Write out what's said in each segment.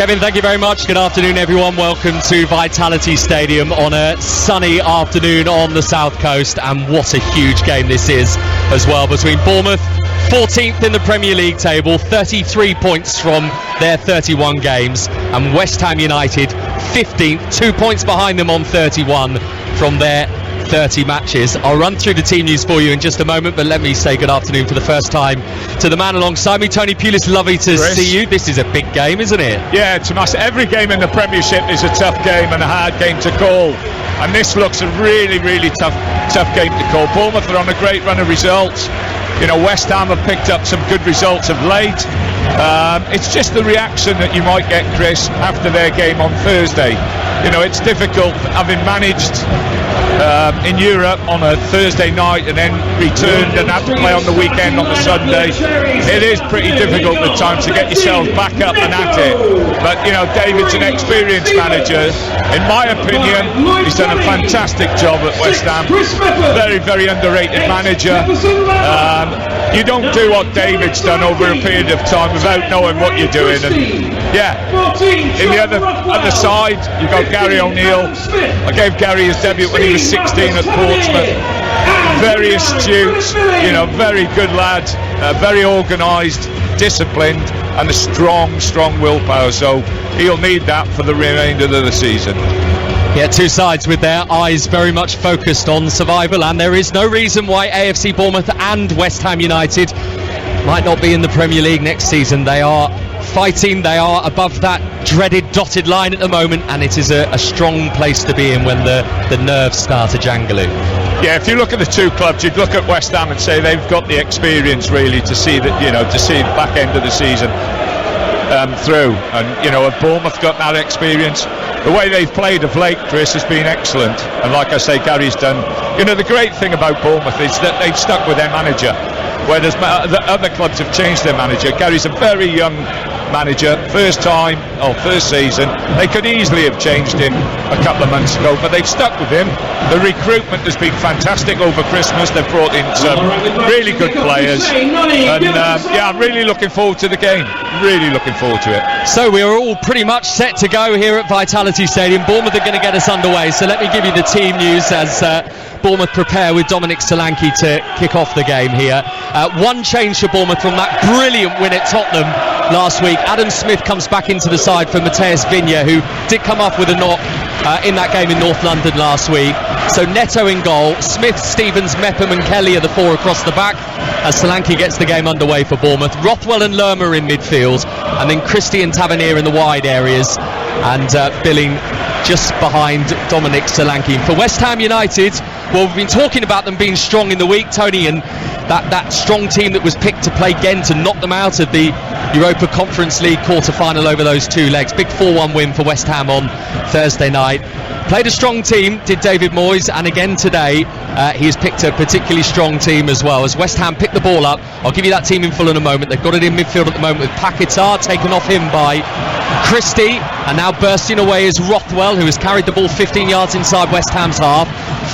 Kevin, thank you very much. Good afternoon, everyone. Welcome to Vitality Stadium on a sunny afternoon on the south coast. And what a huge game this is as well, between Bournemouth, 14th in the Premier League table, 33 points from their 31 games, and West Ham United, 15th, 2 points behind them on 31 from their 30 matches. I'll run through the team news for you in just a moment, but let me say good afternoon for the first time to the man alongside me, Tony Pulis. Lovely to see you. This is a big game, isn't it? Yeah, it's a massive. Every game in the Premiership is a tough game and a hard game to call, and this looks a really, really tough game to call. Bournemouth are on a great run of results. You know, West Ham have picked up some good results of late. It's just the reaction that you might get, Chris, after their game on Thursday. You know, it's difficult having managed in Europe on a Thursday night and then returned and had to play on the weekend on the Sunday. It is pretty difficult at times to get yourself back up and at it. But, you know, David's an experienced manager. In my opinion, he's done a fantastic job at West Ham. Very, very underrated manager. You don't do what David's done over a period of time without knowing what you're doing. And yeah, in the other side, you've got Gary O'Neill. I gave Gary his debut when he was 16 at Portsmouth. Very astute, you know, very good lad, very organised, disciplined, and a strong willpower. So he'll need that for the remainder of the season. Yeah, two sides with their eyes very much focused on survival, and there is no reason why AFC Bournemouth and West Ham United might not be in the Premier League next season. They are fighting, they are above that dreaded dotted line at the moment, and it is a strong place to be in when the nerves start to jangle. Yeah, if you look at the two clubs, you'd look at West Ham and say they've got the experience really to see that, you know, to see the back end of the season through, and you know, have Bournemouth got that experience? The way they've played of late, Chris, has been excellent, and like I say, Gary's done. You know, the great thing about Bournemouth is that they've stuck with their manager, whereas other clubs have changed their manager. Gary's a very young manager, first season. They could easily have changed him a couple of months ago, but they've stuck with him. The recruitment has been fantastic over Christmas. They've brought in some really good players, and yeah, I'm really looking forward to the game. Really looking forward to it. So we are all pretty much set to go here at Vitality Stadium. Bournemouth are going to get us underway, so let me give you the team news as Bournemouth prepare with Dominic Solanke to kick off the game here. One change for Bournemouth from that brilliant win at Tottenham last week. Adam Smith comes back into the side for Mateus Vigna, who did come off with a knock in that game in North London last week. So Neto in goal, Smith, Stevens, Mepham and Kelly are the four across the back as Solanke gets the game underway for Bournemouth. Rothwell and Lerma in midfield, and then Christie and Tavernier in the wide areas, and Billing just behind Dominic Solanke. For West Ham United, well, we've been talking about them being strong in the week, Tony, and that strong team that was picked to play Ghent and knock them out of the Europa Conference League quarter-final over those two legs. Big 4-1 win for West Ham on Thursday night. Played a strong team, did David Moyes, and again today he has picked a particularly strong team as well. As West Ham pick the ball up, I'll give you that team in full in a moment. They've got it in midfield at the moment with Paquetá taken off him by Christie, and now bursting away is Rothwell, who has carried the ball 15 yards inside West Ham's half.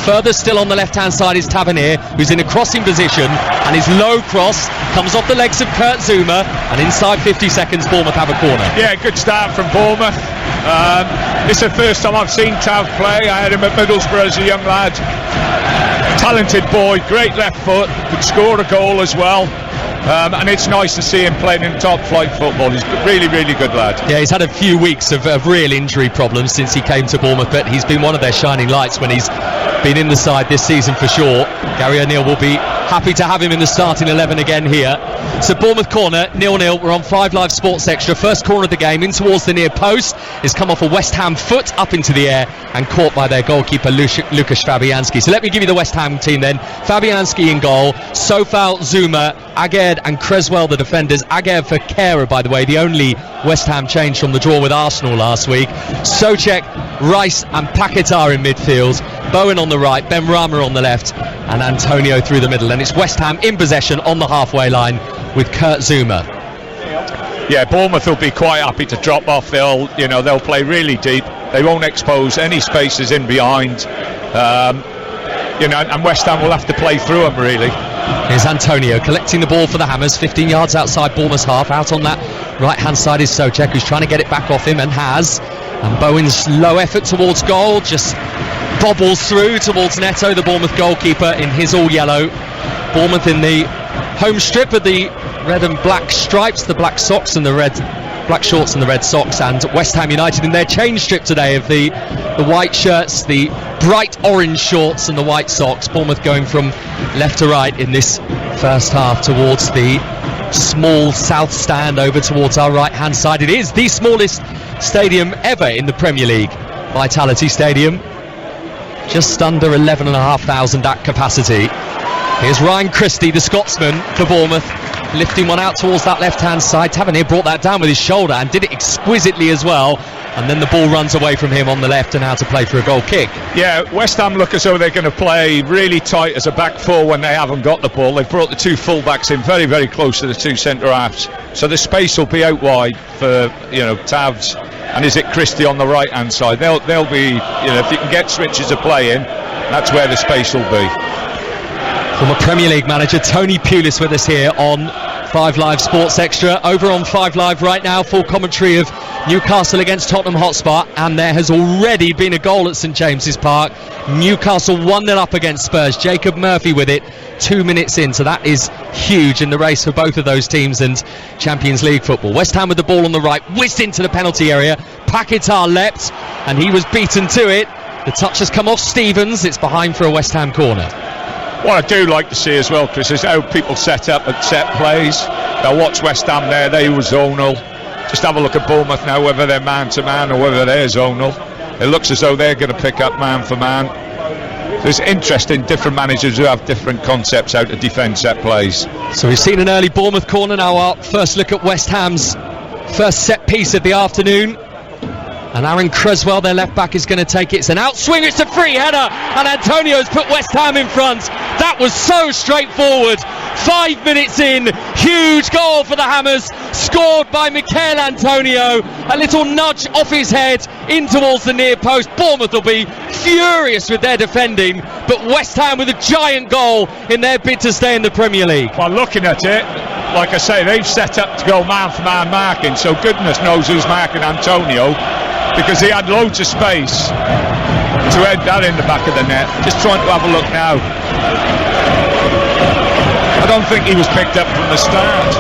Further still on the left-hand side is Tavernier, who's in a crossing position, and his low cross comes off the legs of Kurt Zouma, and inside 50 seconds Bournemouth have a corner. Yeah, good start from Bournemouth. This is the first time I've seen Tav play. I had him at Middlesbrough as a young lad. Talented boy, great left foot, could score a goal as well. And it's nice to see him playing in top flight football. He's a really, really good lad. Yeah, he's had a few weeks of real injury problems since he came to Bournemouth, but he's been one of their shining lights when he's been in the side this season for sure. Gary O'Neill will be happy to have him in the starting 11 again here. So Bournemouth corner, 0-0. We're on 5 Live Sports Extra. First corner of the game in towards the near post. It's come off a West Ham foot up into the air and caught by their goalkeeper Lukasz Fabianski. So let me give you the West Ham team then. Fabianski in goal, Sofal, Zouma, Aguerd and Creswell the defenders. Aguerd for Kehrer, by the way, the only West Ham change from the draw with Arsenal last week. Soucek, Rice and Paquetá in midfield. Bowen on the right, Ben Rama on the left, and Antonio through the middle. And it's West Ham in possession on the halfway line with Kurt Zouma. Yeah, Bournemouth will be quite happy to drop off. They'll play really deep. They won't expose any spaces in behind. And West Ham will have to play through them really. Here's Antonio collecting the ball for the Hammers, 15 yards outside Bournemouth's half, out on that Right hand side is Souček, who's trying to get it back off him and has. And Bowen's low effort towards goal just bobbles through towards Neto, the Bournemouth goalkeeper, in his all yellow. Bournemouth in the home strip of the red and black stripes, the black socks and the black shorts and the red socks, and West Ham United in their change strip today of the white shirts, the bright orange shorts and the white socks. Bournemouth going from left to right in this first half towards the small south stand over towards our right hand side. It is the smallest stadium ever in the Premier League, Vitality Stadium, just under 11,500 at capacity. Here's Ryan Christie, the Scotsman for Bournemouth, lifting one out towards that left hand side. Tavernier brought that down with his shoulder and did it exquisitely as well, and then the ball runs away from him on the left and out to play for a goal kick. Yeah, West Ham look as though they're going to play really tight as a back four when they haven't got the ball. They've brought the two full-backs in very, very close to the two centre-halves, so the space will be out wide for, Tavs, and is it Christie on the right hand side. They'll be, if you can get switches of play in, that's where the space will be. Former Premier League manager Tony Pulis with us here on 5 Live Sports Extra. Over on 5 Live right now, full commentary of Newcastle against Tottenham Hotspur, and there has already been a goal at St James's Park. Newcastle 1-0 up against Spurs. Jacob Murphy with it 2 minutes in, so that is huge in the race for both of those teams and Champions League football. West Ham with the ball on the right, whizzed into the penalty area. Paquetá leapt and he was beaten to it. The touch has come off Stevens. It's behind for a West Ham corner. What I do like to see as well, Chris, is how people set up at set plays. Now watch West Ham there, they were zonal. Just have a look at Bournemouth now, whether they're man to man or whether they're zonal. It looks as though they're going to pick up man for man. There's interesting different managers who have different concepts how to defend set plays. So we've seen an early Bournemouth corner. Now our first look at West Ham's first set piece of the afternoon. And Aaron Creswell, their left back, is going to take it. It's an outswing, it's a free header, and Antonio's put West Ham in front. That was so straightforward. 5 minutes in, huge goal for the Hammers, scored by Michail Antonio. A little nudge off his head in towards the near post. Bournemouth will be furious with their defending, but West Ham with a giant goal in their bid to stay in the Premier League. Well, looking at it, like I say, they've set up to go man for man marking, so goodness knows who's marking Antonio, because he had loads of space to head that in the back of the net. Just trying to have a look now. I don't think he was picked up from the start.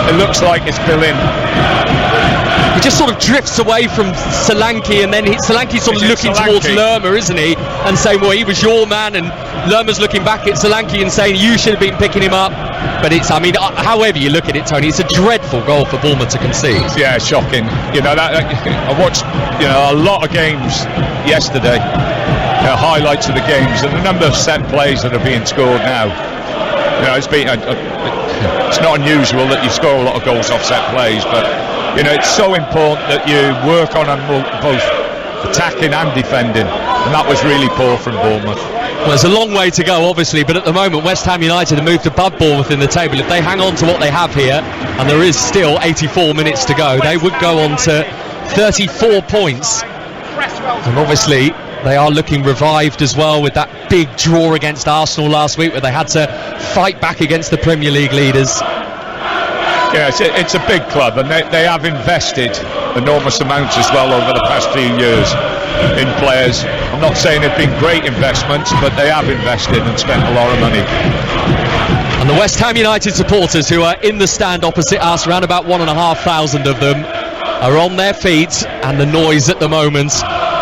It looks like it's Billin. He just sort of drifts away from Solanke, and then Solanke's sort of looking towards Lerma, isn't he? And saying, well, he was your man, and Lerma's looking back at Solanke and saying, you should have been picking him up. But however you look at it, Tony, it's a dreadful goal for Bournemouth to concede. Yeah, shocking. I watched, a lot of games yesterday, highlights of the games, and the number of set plays that are being scored now. It's not unusual that you score a lot of goals off set plays, but it's so important that you work on them both attacking and defending, and that was really poor from Bournemouth. Well, there's a long way to go, obviously, but at the moment West Ham United have moved above Bournemouth in the table. If they hang on to what they have here, and there is still 84 minutes to go, they would go on to 34 points. And obviously they are looking revived as well with that big draw against Arsenal last week, where they had to fight back against the Premier League leaders. Yeah, it's a big club, and they have invested enormous amounts as well over the past few years in players. I'm not saying they've been great investments, but they have invested and spent a lot of money. And the West Ham United supporters who are in the stand opposite us, around about 1,500 of them, are on their feet, and the noise at the moment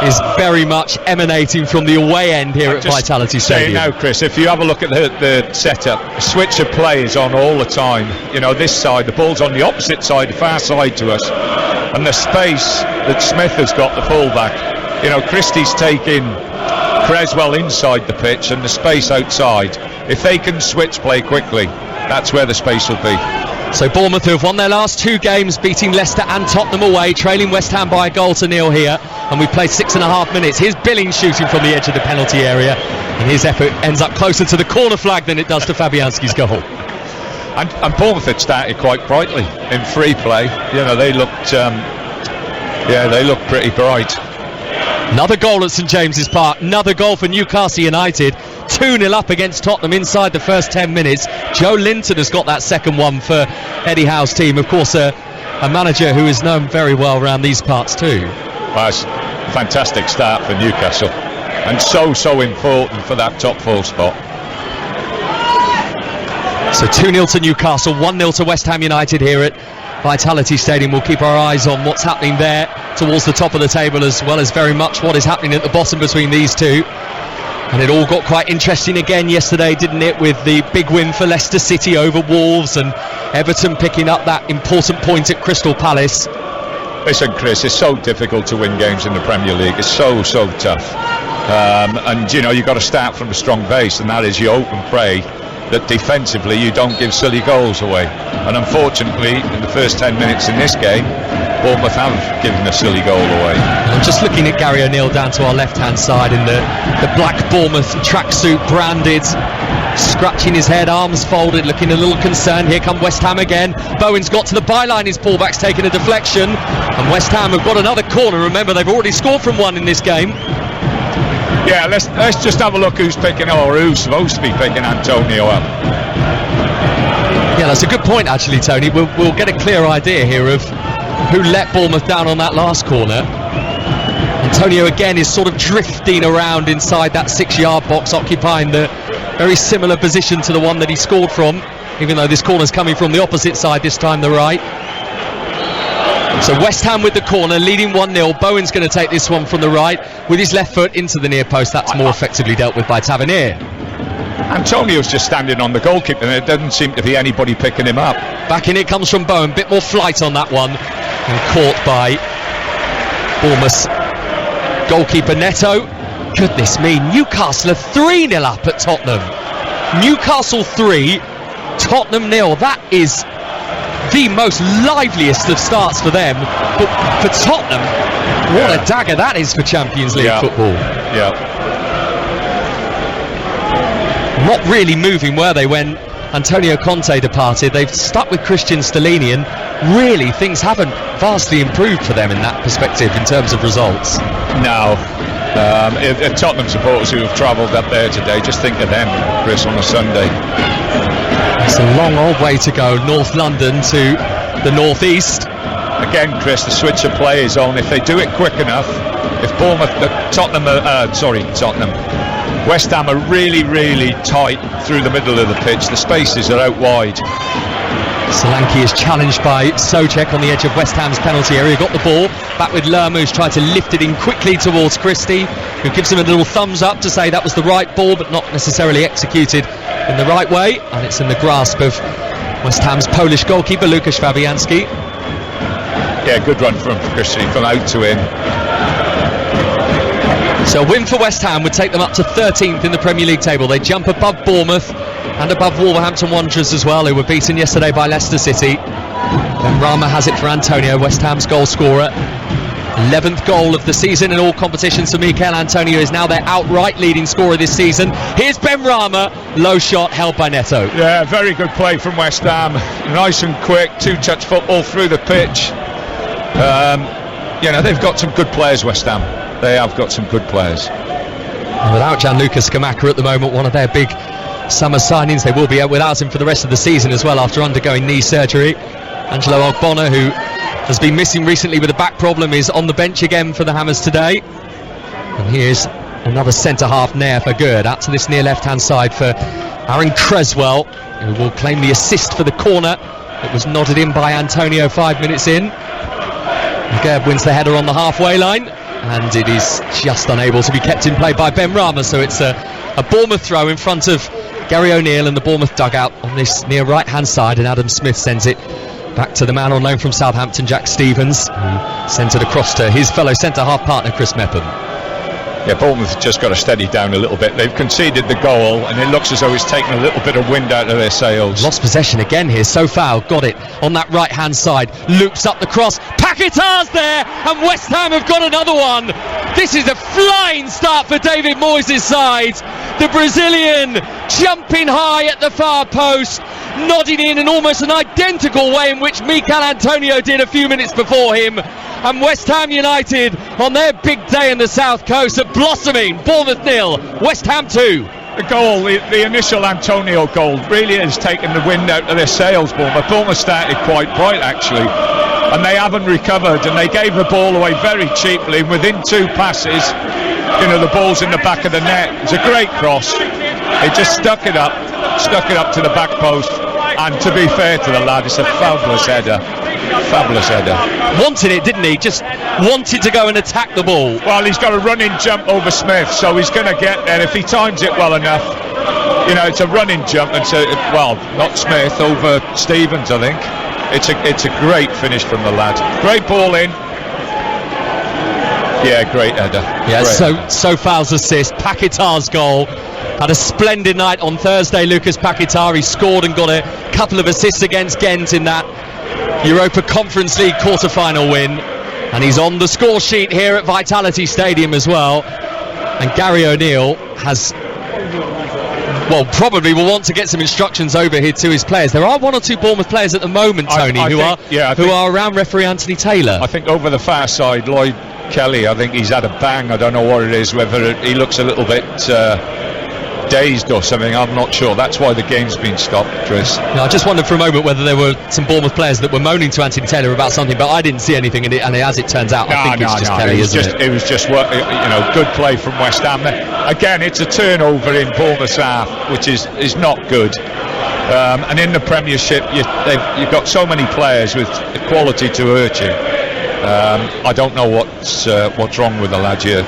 is very much emanating from the away end here at Vitality Stadium. Now, Chris, if you have a look at the setup, the switch of play is on all the time. This side, the ball's on the opposite side, the far side to us, and the space that Smith has got, the fullback. Christie's taking Creswell inside the pitch and the space outside. If they can switch play quickly, that's where the space will be. So Bournemouth, who have won their last 2 games, beating Leicester and Tottenham away, trailing West Ham by a goal to 0 here, and we've played 6.5 minutes. Here's Billing shooting from the edge of the penalty area, and his effort ends up closer to the corner flag than it does to Fabianski's goal. And Bournemouth had started quite brightly in free play. They looked pretty bright. Another goal at St James's Park, another goal for Newcastle United. 2-0 up against Tottenham inside the first 10 minutes. Joe Linton has got that second one for Eddie Howe's team. Of course, a manager who is known very well around these parts too. Well, it's a fantastic start for Newcastle, and so important for that top 4 spot. So 2-0 to Newcastle, 1-0 to West Ham United here at Vitality Stadium. We'll keep our eyes on what's happening there towards the top of the table, as well as very much what is happening at the bottom between these two. And it all got quite interesting again yesterday, didn't it, with the big win for Leicester City over Wolves, and Everton picking up that important point at Crystal Palace. Listen, Chris, it's so difficult to win games in the Premier League. It's so tough. And, you know, you've got to start from a strong base, and that is you hope and pray that defensively you don't give silly goals away. And unfortunately, in the first 10 minutes in this game, Bournemouth have given a silly goal away. I'm just looking at Gary O'Neill down to our left-hand side in the black Bournemouth tracksuit, branded, scratching his head, arms folded, looking a little concerned. Here come West Ham again. Bowen's got to the byline, his pullback's taken a deflection, and West Ham have got another corner. Remember, they've already scored from one in this game. Yeah, let's just have a look who's supposed to be picking Antonio up. Yeah, that's a good point actually, Tony. We'll get a clear idea here of who let Bournemouth down on that last corner. Antonio again is sort of drifting around inside that 6-yard box, occupying the very similar position to the one that he scored from, even though this corner's coming from the opposite side, this time the right. So West Ham with the corner, leading 1-0. Bowen's going to take this one from the right with his left foot into the near post. That's more effectively dealt with by Tavernier. Antonio's just standing on the goalkeeper, and there doesn't seem to be anybody picking him up. Back in it comes from Bowen, bit more flight on that one, and caught by Bournemouth's goalkeeper Neto. Goodness me, Newcastle are 3-0 up at Tottenham. Newcastle 3, Tottenham 0. That is the most liveliest of starts for them, but for Tottenham, what a dagger that is for Champions League football. Yeah. Not really moving, were they, when Antonio Conte departed? They've stuck with Christian Stellini, and really things haven't vastly improved for them in that perspective in terms of results. No. If Tottenham supporters who have travelled up there today, just think of them, Chris, on a Sunday. It's a long old way to go, North London to the northeast. Again, Chris, the switch of play is on. If they do it quick enough, if West Ham are really tight through the middle of the pitch, the spaces are out wide. Solanke is challenged by Souček on the edge of West Ham's penalty area. Got the ball back with Lerma, who's tried to lift it in quickly towards Christie, who gives him a little thumbs up to say that was the right ball, but not necessarily executed in the right way. And it's in the grasp of West Ham's Polish goalkeeper Łukasz Fabianski. Yeah, good run from Christie from out to in. So a win for West Ham would take them up to 13th in the Premier League table. They jump above Bournemouth and above Wolverhampton Wanderers as well, who were beaten yesterday by Leicester City. Benrahma has it for Antonio, West Ham's goal scorer. 11th goal of the season in all competitions for Mikel Antonio, is now their outright leading scorer this season. Here's Benrahma, low shot held by Neto. Yeah, very good play from West Ham. Nice and quick, two-touch football through the pitch. They've got some good players, West Ham. They have got some good players. And without Gianluca Scamacca at the moment, one of their big summer signings, they will be out without him for the rest of the season as well after undergoing knee surgery. Angelo Ogbonna, who has been missing recently with a back problem, is on the bench again for the Hammers today. And here's another centre-half nair for good. Out to this near left-hand side for Aaron Creswell, who will claim the assist for the corner. It was nodded in by Antonio 5 minutes in. Gerb wins the header on the halfway line, and it is just unable to be kept in play by Benrahma. So it's a Bournemouth throw in front of Gary O'Neill and the Bournemouth dugout on this near right-hand side, and Adam Smith sends it back to the man on loan from Southampton, Jack Stevens, who sends it across to his fellow centre-half partner, Chris Mepham. Yeah, Bournemouth just got to steady down a little bit. They've conceded the goal, and it looks as though it's taken a little bit of wind out of their sails. Lost possession again here. Sofao got it on that right-hand side. Loops up the cross. Paquetá's there, and West Ham have got another one. This is a flying start for David Moyes' side. The Brazilian jumping high at the far post, nodding in almost an identical way in which Mikel Antonio did a few minutes before him. And West Ham United, on their big day in the South Coast, are blossoming. Bournemouth 0, West Ham 2. the goal, the initial Antonio goal really has taken the wind out of their sails. Bournemouth started quite bright actually, and they haven't recovered, and they gave the ball away very cheaply. Within 2 passes, the ball's in the back of the net. It's a great cross. It just stuck it up to the back post, and to be fair to the lad, it's a fabulous header. Wanted it, didn't he? Just wanted to go and attack the ball. Well, he's got a running jump over Smith, so he's going to get there if he times it well enough. It's a running jump, and so, well, not Smith, over Stevens, I think. It's a great finish from the lad. Great ball in. Yeah, great header. Yeah, so Fowles' assist. Paquetá's goal. Had a splendid night on Thursday, Lucas Paquetá. He scored and got a couple of assists against Ghent in that Europa Conference League quarter-final win, and he's on the score sheet here at Vitality Stadium as well. And Gary O'Neill probably will want to get some instructions over here to his players. There are 1 or 2 Bournemouth players at the moment, Tony, who are around referee Anthony Taylor. I think over the far side, Lloyd Kelly, I think he's had a bang. I don't know what it is, whether he looks a little bit dazed or something, I'm not sure. That's why the game's been stopped, Chris. I just wondered for a moment whether there were some Bournemouth players that were moaning to Anthony Taylor about something, but I didn't see anything in it, and as it turns out, I think it's just Kelly, isn't it? It was just good play from West Ham. Again, it's a turnover in Bournemouth's half, which is not good. And in the Premiership, you've got so many players with the quality to hurt you. I don't know what's wrong with the lad here.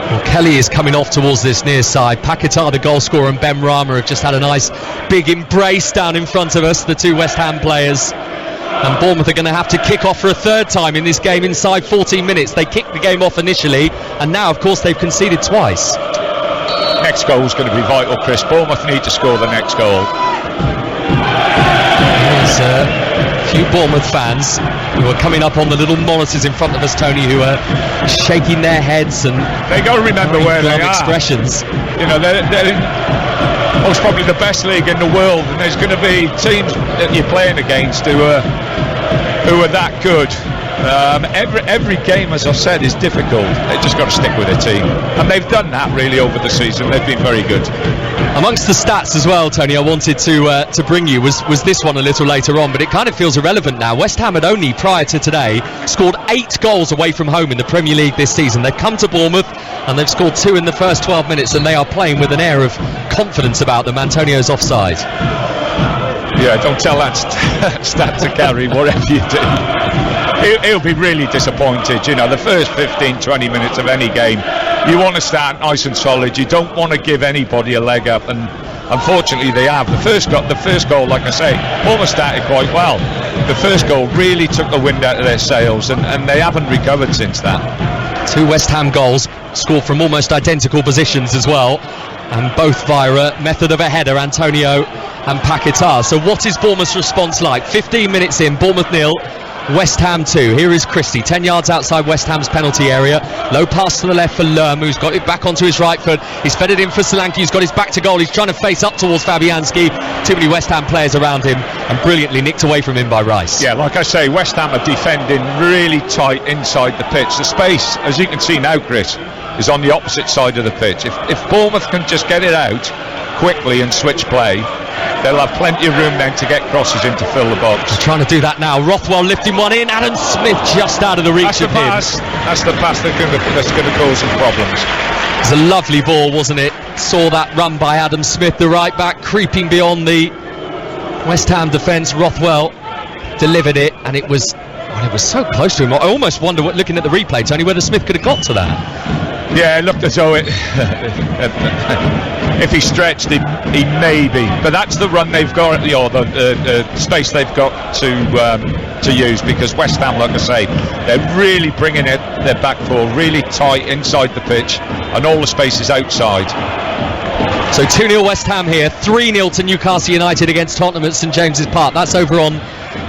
Well, Kelly is coming off towards this near side. Paquetá, the goal scorer, and Ben Rama have just had a nice big embrace down in front of us, the 2 West Ham players. And Bournemouth are going to have to kick off for a 3rd time in this game inside 14 minutes. They kicked the game off initially, and now, of course, they've conceded twice. Next goal is going to be vital, Chris. Bournemouth need to score the next goal. There's a few Bournemouth fans who are coming up on the little monitors in front of us, Tony, who are shaking their heads, and they got to remember where they are. Expressions. They're in most probably the best league in the world, and there's going to be teams that you're playing against who are that good. Every game, as I've said, is difficult. They've just got to stick with their team, and they've done that really over the season. They've been very good. Amongst the stats as well, Tony, I wanted to bring you was this one a little later on, but it kind of feels irrelevant now. West Ham had only, prior to today, scored 8 goals away from home in the Premier League this season. They've come to Bournemouth and they've scored 2 in the first 12 minutes, and they are playing with an air of confidence about them. Antonio's offside. Yeah, don't tell that stat to Gary, whatever you do. He'll be really disappointed. The first 15-20 minutes of any game, you want to start nice and solid. You don't want to give anybody a leg up, and unfortunately they have. The first goal, like I say, Bournemouth started quite well. The first goal really took the wind out of their sails, and they haven't recovered since that. 2 West Ham goals scored from almost identical positions as well, and both via a method of a header, Antonio and Paquetá. So what is Bournemouth's response like? 15 minutes in, Bournemouth 0, West Ham 2. Here is Christie, 10 yards outside West Ham's penalty area. Low pass to the left for Lerm, who's got it back onto his right foot. He's fed it in for Solanke, who's got his back to goal. He's trying to face up towards Fabianski. Too many West Ham players around him, and brilliantly nicked away from him by Rice. Yeah, like I say, West Ham are defending really tight inside the pitch. The space, as you can see now, Chris, is on the opposite side of the pitch. If Bournemouth can just get it out quickly and switch play, they'll have plenty of room then to get crosses in to fill the box. They're trying to do that now. Rothwell lifting one in. Adam Smith just out of the reach of him. That's the pass that's going to cause some problems. It was a lovely ball, wasn't it? Saw that run by Adam Smith, the right back, creeping beyond the West Ham defence. Rothwell delivered it, and it was so close to him. I almost wonder, looking at the replay, Tony, whether Smith could have got to that. Yeah, it looked as though if he stretched, he may be. But that's the run they've got, or the space they've got to use, because West Ham, like I say, they're really bringing their back four really tight inside the pitch, and all the space is outside. So 2-0 West Ham here, 3-0 to Newcastle United against Tottenham at St James's Park. That's over on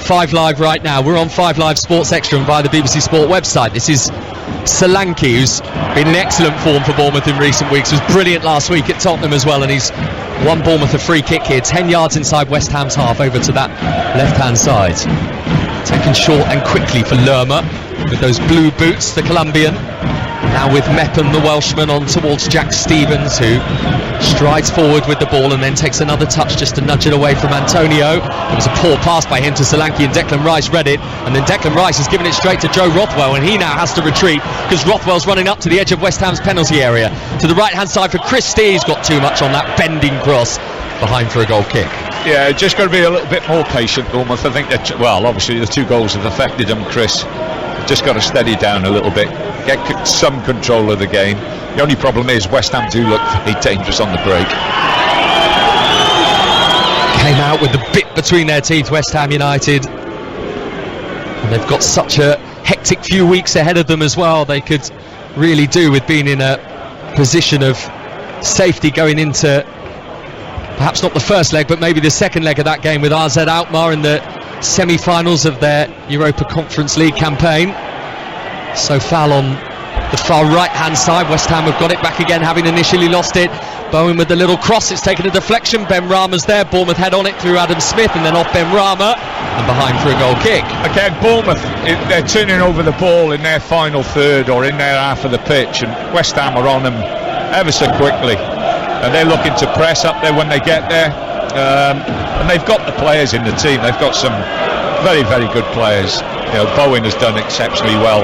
5 Live right now. We're on 5 Live Sports Extra and via the BBC Sport website. This is Solanke, who's been in excellent form for Bournemouth in recent weeks, was brilliant last week at Tottenham as well, and he's won Bournemouth a free kick here, 10 yards inside West Ham's half, over to that left-hand side. Taken short and quickly for Lerma with those blue boots, the Colombian. Now with Mepham, the Welshman, on towards Jack Stevens, who strides forward with the ball and then takes another touch just to nudge it away from Antonio. It was a poor pass by him to Solanke, and Declan Rice read it, and then Declan Rice has given it straight to Joe Rothwell, and he now has to retreat because Rothwell's running up to the edge of West Ham's penalty area. To the right hand side for Christie, he's got too much on that bending cross, behind for a goal kick. Yeah, just got to be a little bit more patient, Bournemouth. I think that, well, obviously the 2 goals have affected them, Chris. Just got to steady down a little bit, get some control of the game. The only problem is West Ham do look very dangerous on the break. Came out with the bit between their teeth, West Ham United, and they've got such a hectic few weeks ahead of them as well. They could really do with being in a position of safety going into perhaps not the first leg, but maybe the second leg of that game with AZ Alkmaar in the semi-finals of their Europa Conference League campaign. So foul on the far right hand side. West Ham have got it back again, having initially lost it. Bowen with the little cross, it's taken a deflection. Ben Rama's there, Bournemouth head on it through Adam Smith, and then off Ben Rama and behind for a goal kick. Again, Bournemouth, they're turning over the ball in their final third or in their half of the pitch, and West Ham are on them ever so quickly, and they're looking to press up there when they get there. And they've got the players in the team. They've got some very, very good players. You know, Bowen has done exceptionally well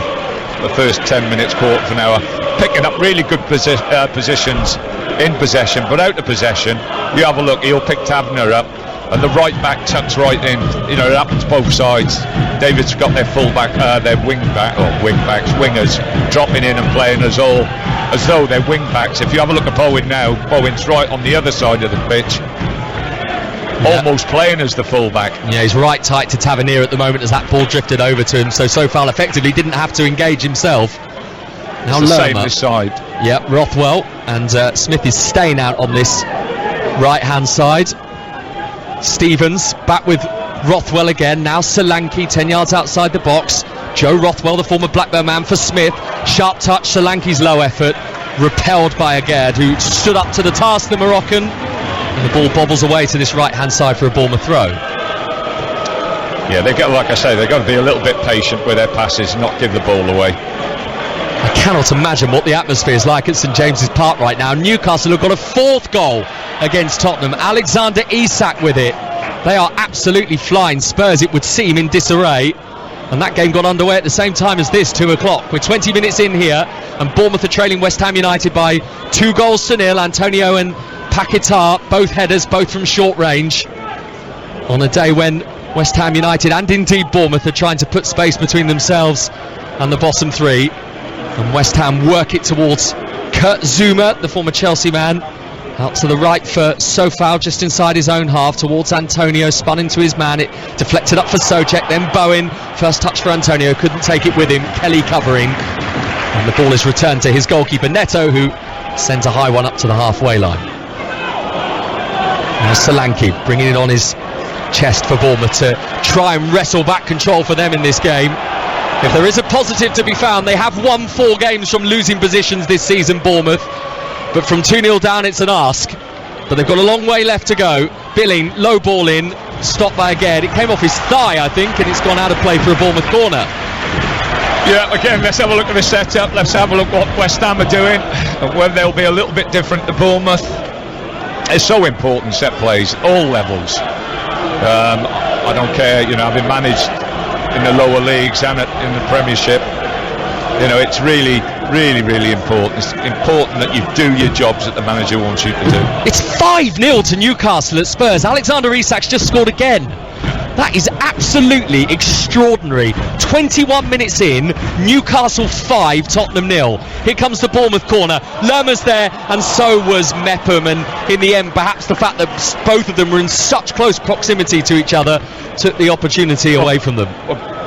the first 10 minutes, quarter of an hour, picking up really good positions in possession, but out of possession, you have a look, he'll pick Taverner up, and the right back tucks right in. You know, it happens both sides. David's got their fullback, their wingers dropping in and playing as though they're wing backs. If you have a look at Bowen now, Bowen's right on the other side of the pitch. Almost playing as the fullback. Yeah, he's right tight to Tavernier at the moment as that ball drifted over to him. So far effectively didn't have to engage himself. Now it's the same this side. Yep, Rothwell, and Smith is staying out on this right hand side. Stevens back with Rothwell again. Now Solanke 10 yards outside the box. Joe Rothwell, the former Blackburn man, for Smith. Sharp touch, Solanke's low effort, repelled by Aguerd, who stood up to the task, the Moroccan. And the ball bobbles away to this right-hand side for a Bournemouth throw. Yeah, they've got, like I say, they've got to be a little bit patient with their passes and not give the ball away. I cannot imagine what the atmosphere is like at St James's Park right now. Newcastle have got a 4th goal against Tottenham. Alexander Isak with it. They are absolutely flying. Spurs, it would seem, in disarray. And that game got underway at the same time as this, 2 o'clock. We're 20 minutes in here, and Bournemouth are trailing West Ham United by 2-0. Antonio and Paquetá, both headers, both from short range, on a day when West Ham United and indeed Bournemouth are trying to put space between themselves and the bottom 3. And West Ham work it towards Kurt Zouma, the former Chelsea man, out to the right for Sofal, just inside his own half, towards Antonio, spun into his man, it deflected up for Souček, then Bowen, first touch for Antonio, couldn't take it with him, Kelly covering, and the ball is returned to his goalkeeper Neto, who sends a high one up to the halfway line. Now Solanke bringing it on his chest for Bournemouth to try and wrestle back control for them in this game. If there is a positive to be found, they have won 4 games from losing positions this season, Bournemouth, but from 2-0 down it's an ask. But they've got a long way left to go. Billing, low ball in, stopped by Aguerd. It came off his thigh, I think, and it's gone out of play for a Bournemouth corner. Yeah, again, let's have a look at the setup. Let's have a look what West Ham are doing, and whether they'll be a little bit different to Bournemouth. It's so important, set plays, all levels. I don't care, you know, having managed in the lower leagues and in the Premiership, you know, it's really, really, really important. It's important that you do your jobs that the manager wants you to do. It's 5-0 to Newcastle at Spurs. Alexander Isak's just scored again. That is absolutely extraordinary. 21 minutes in, Newcastle 5, Tottenham 0. Here comes the Bournemouth corner. Lerma's there, and so was Mepham. And in the end, perhaps the fact that both of them were in such close proximity to each other took the opportunity away from them.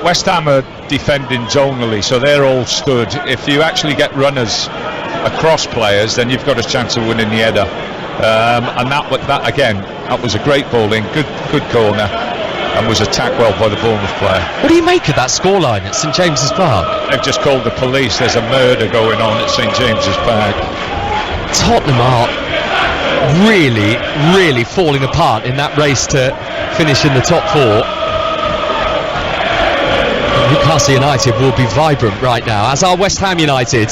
West Ham are defending zonally, so they're all stood. If you actually get runners across players, then you've got a chance of winning the header. And that again, that was a great ball in, good corner. And was attacked well by the Bournemouth player. What do you make of that scoreline at St James's Park? They've just called the police. There's a murder going on at St James's Park. Tottenham are really, really falling apart in that race to finish in the top 4. Newcastle United will be vibrant right now, as are West Ham United.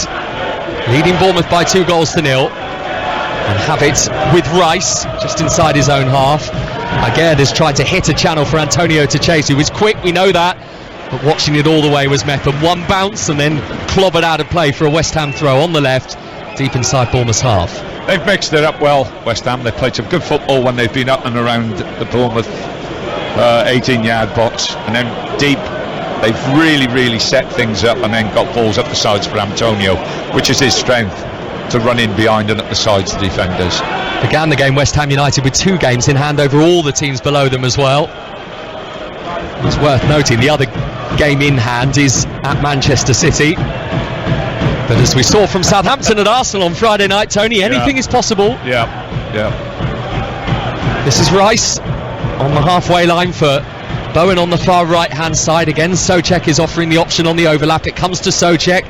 leading Bournemouth by 2-0, and have it with Rice just inside his own half. Aguerd has tried to hit a channel for Antonio to chase, who was quick, we know that, but watching it all the way was Mepham. One bounce and then clobbered out of play for a West Ham throw on the left, deep inside Bournemouth's half. They've mixed it up well, West Ham. They've played some good football when they've been up and around the Bournemouth 18-yard box, and then deep they've really set things up and then got balls up the sides for Antonio, which is his strength, to run in behind and up the sides to defenders. Began the game West Ham United with 2 games in hand over all the teams below them as well. It's worth noting the other game in hand is at Manchester City, but as we saw from Southampton at Arsenal on Friday night, Tony, anything is possible. Yeah. This is Rice on the halfway line for Bowen on the far right hand side. Again, Souček is offering the option on the overlap. It comes to Souček.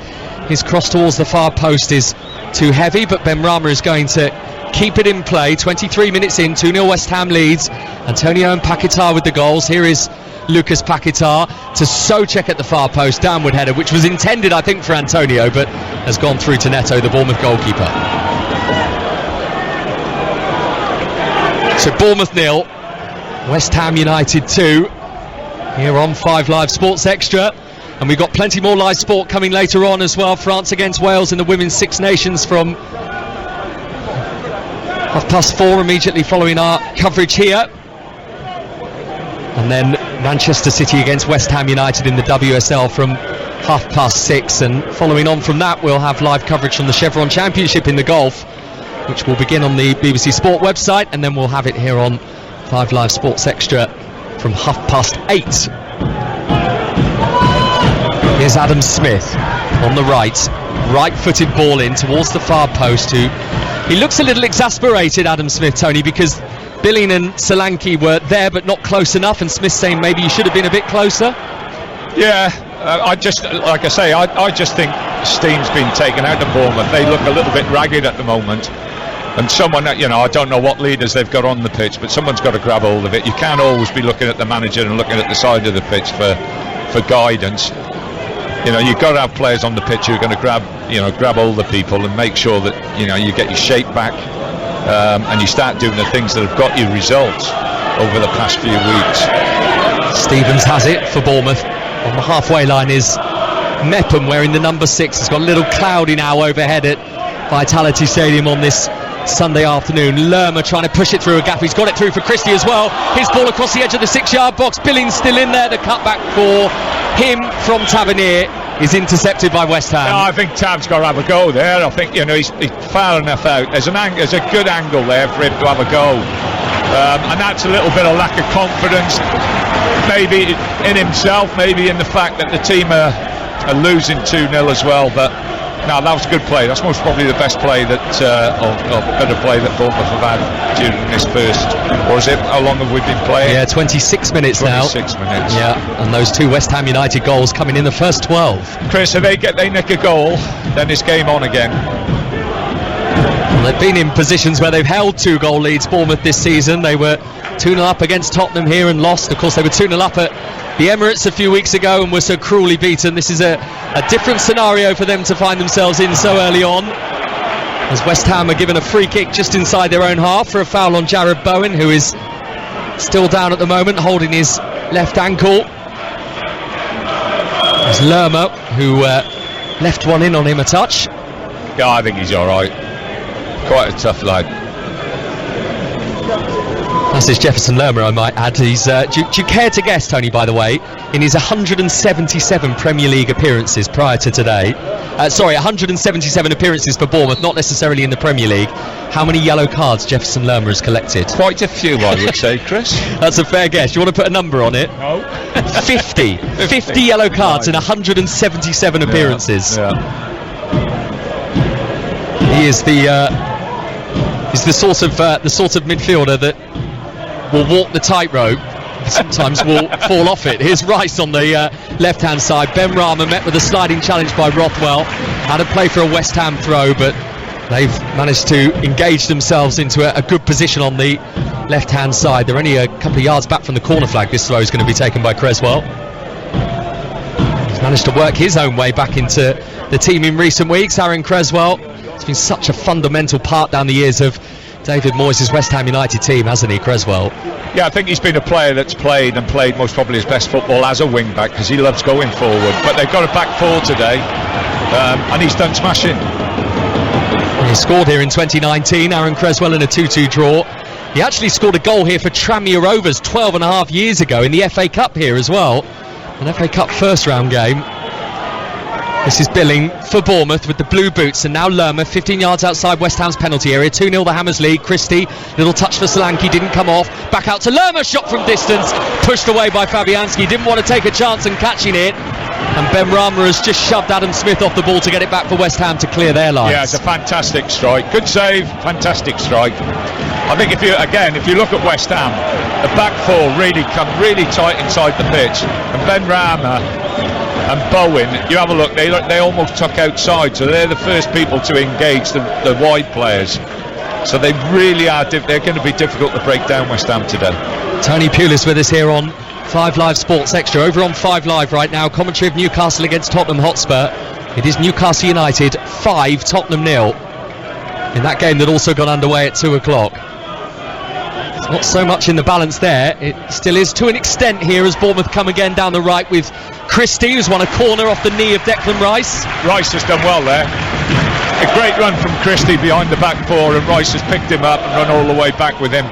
His cross towards the far post is too heavy, but Benrahma is going to keep it in play. 23 minutes in, 2-0 West Ham leads. Antonio and Paquetá with the goals. Here is Lucas Paquetá to Souček at the far post, downward header, which was intended, I think, for Antonio, but has gone through to Neto, the Bournemouth goalkeeper. So Bournemouth 0, West Ham United 2, here on 5 Live Sports Extra. And we've got plenty more live sport coming later on as well. France against Wales in the Women's Six Nations from 4:30 immediately following our coverage here. And then Manchester City against West Ham United in the WSL from 6:30. And following on from that, we'll have live coverage from the Chevron Championship in the golf, which will begin on the BBC Sport website. And then we'll have it here on 5 Live Sports Extra from 8:30. Here's Adam Smith on the right-footed ball in towards the far post. He looks a little exasperated, Adam Smith, Tony, because Billing and Solanke were there but not close enough, and Smith saying maybe you should have been a bit closer. Yeah, I just think steam's been taken out of Bournemouth. They look a little bit ragged at the moment, and someone, I don't know what leaders they've got on the pitch, but someone's got to grab hold of it. You can't always be looking at the manager and looking at the side of the pitch for guidance. You've got to have players on the pitch who are going to grab hold of people and make sure that you get your shape back, and you start doing the things that have got you results over the past few weeks. Stevens has it for Bournemouth. On the halfway line is Mepham wearing the number 6. It's got a little cloudy now overhead at Vitality Stadium on this Sunday afternoon. Lerma trying to push it through a gap. He's got it through for Christie as well. His ball across the edge of the 6-yard box. Billings still in there. The cutback for him from Tavernier is intercepted by West Ham. No, I think Tav's got to have a go there. I think he's far enough out. There's a good angle there for him to have a go, and that's a little bit of lack of confidence, maybe in himself, maybe in the fact that the team are losing 2-0 as well. But no, that was a good play. That's most probably the best play that, or better play that Bournemouth have had during this first. Or is it? How long have we been playing? Yeah, 26 minutes now. 26 minutes. Yeah, and those 2 West Ham United goals coming in the first 12. Chris, if they nick a goal, then it's game on again. Well, they've been in positions where they've held 2-goal leads, Bournemouth, this season. They were 2-0 up against Tottenham here and lost. Of course, they were 2-0 up at the Emirates a few weeks ago and were so cruelly beaten. This is a different scenario for them to find themselves in so early on, as West Ham are given a free kick just inside their own half for a foul on Jared Bowen, who is still down at the moment, holding his left ankle. There's Lerma, who left one in on him a touch. Yeah, I think he's alright. Quite a tough lad. That's his Jefferson Lerma, I might add. He's, do you care to guess, Tony, by the way, in his 177 Premier League appearances prior to today, 177 appearances for Bournemouth, not necessarily in the Premier League, how many yellow cards Jefferson Lerma has collected? Quite a few, I would say, Chris. That's a fair guess. You want to put a number on it? No. 50 yellow cards in 177 appearances. Yeah. He is he's the sort of midfielder that will walk the tightrope, sometimes will fall off it. Here's Rice on the left-hand side. Benrahma met with a sliding challenge by Rothwell. Had a play for a West Ham throw, but they've managed to engage themselves into a good position on the left-hand side. They're only a couple of yards back from the corner flag. This throw is going to be taken by Creswell. There's managed to work his own way back into the team in recent weeks. Aaron Creswell has been such a fundamental part down the years of David Moyes' West Ham United team, hasn't he, Creswell? Yeah, I think he's been a player that's played most probably his best football as a wing back, because he loves going forward. But they've got a back four today, and he's done smashing. He scored here in 2019, Aaron Creswell, in a 2-2 draw. He actually scored a goal here for Tranmere Rovers 12 and a half years ago in the FA Cup here as well. An FA Cup first round game. This is Billing for Bournemouth with the blue boots, and now Lerma 15 yards outside West Ham's penalty area. 2-0 the Hammers lead. Christie, little touch for Solanke, didn't come off. Back out to Lerma, shot from distance, pushed away by Fabianski. Didn't want to take a chance in catching it, and Ben Rama has just shoved Adam Smith off the ball to get it back for West Ham to clear their lines. Yeah, it's a fantastic strike. Good save, fantastic strike. I think if you look at West Ham, the back four really come really tight inside the pitch, and Ben Rama and Bowen, you have a look, they almost tuck outside, so they're the first people to engage the wide players. So they really are, they're going to be difficult to break down West Ham today. Tony Pulis with us here on 5 Live Sports Extra. Over on 5 Live right now, commentary of Newcastle against Tottenham Hotspur. It is Newcastle United 5, Tottenham 0. In that game that also got underway at 2 o'clock. It's not so much in the balance there. It still is to an extent here as Bournemouth come again down the right with Christie, who's won a corner off the knee of Declan Rice. Rice has done well there. A great run from Christie behind the back four, and Rice has picked him up and run all the way back with him.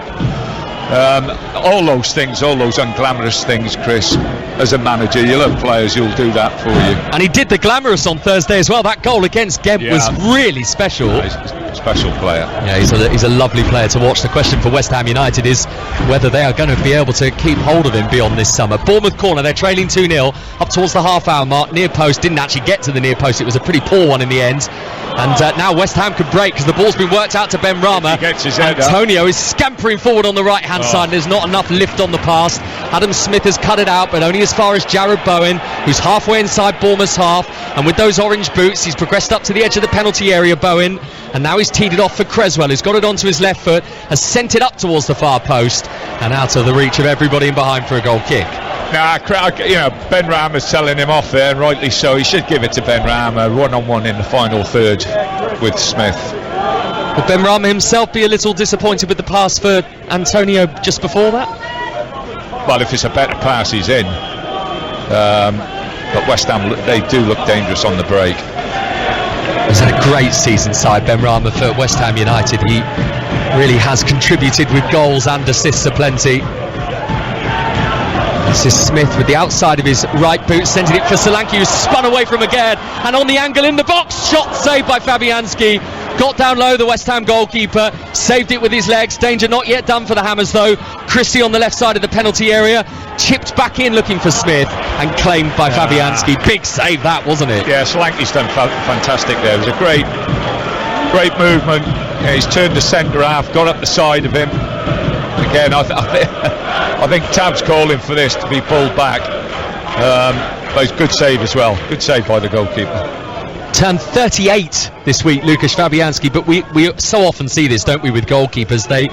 All those unglamorous things, Chris, as a manager, you love players who'll do that for you. And he did the glamorous on Thursday as well. That goal against Ghent was really special. Yeah, he's a special player. Yeah, he's a lovely player to watch. The question for West Ham United is whether they are going to be able to keep hold of him beyond this summer. Bournemouth corner, they're trailing 2-0 up towards the half-hour mark. Near post, didn't actually get to the near post. It was a pretty poor one in the end. And now West Ham could break because the ball's been worked out to Ben Rama. He gets his head Antonio is scampering forward on the right-hand side, and there's not enough lift on the pass. Adam Smith has cut it out, but only as far as Jared Bowen, who's halfway inside Bournemouth's half. And with those orange boots, he's progressed up to the edge of the penalty area, Bowen. And now he's teed it off for Creswell, who's got it onto his left foot, has sent it up towards the far post, and out of the reach of everybody in behind for a goal kick. Ben Rama's telling him off there, and rightly so. He should give it to Ben Rama, one-on-one in the final third with Smith. Would Ben Rama himself be a little disappointed with the pass for Antonio just before that? Well, if it's a better pass, he's in. But West Ham, they do look dangerous on the break. He's had a great season side, Ben Rama, for West Ham United. He really has contributed with goals and assists aplenty. This is Smith with the outside of his right boot, sending it for Solanke, who's spun away from again, and on the angle in the box, shot saved by Fabianski. Got down low, the West Ham goalkeeper saved it with his legs. Danger not yet done for the Hammers though. Christie on the left side of the penalty area, chipped back in looking for Smith, and claimed by Fabianski. Big save that, wasn't it? Yeah, Solanke's done fantastic there. It was a great movement. Yeah, he's turned the centre half, got up the side of him. Again, I think Tab's calling for this to be pulled back, but it's good save as well. Good save by the goalkeeper. Turned 38 this week, Lukasz Fabianski, but we so often see this, don't we, with goalkeepers? They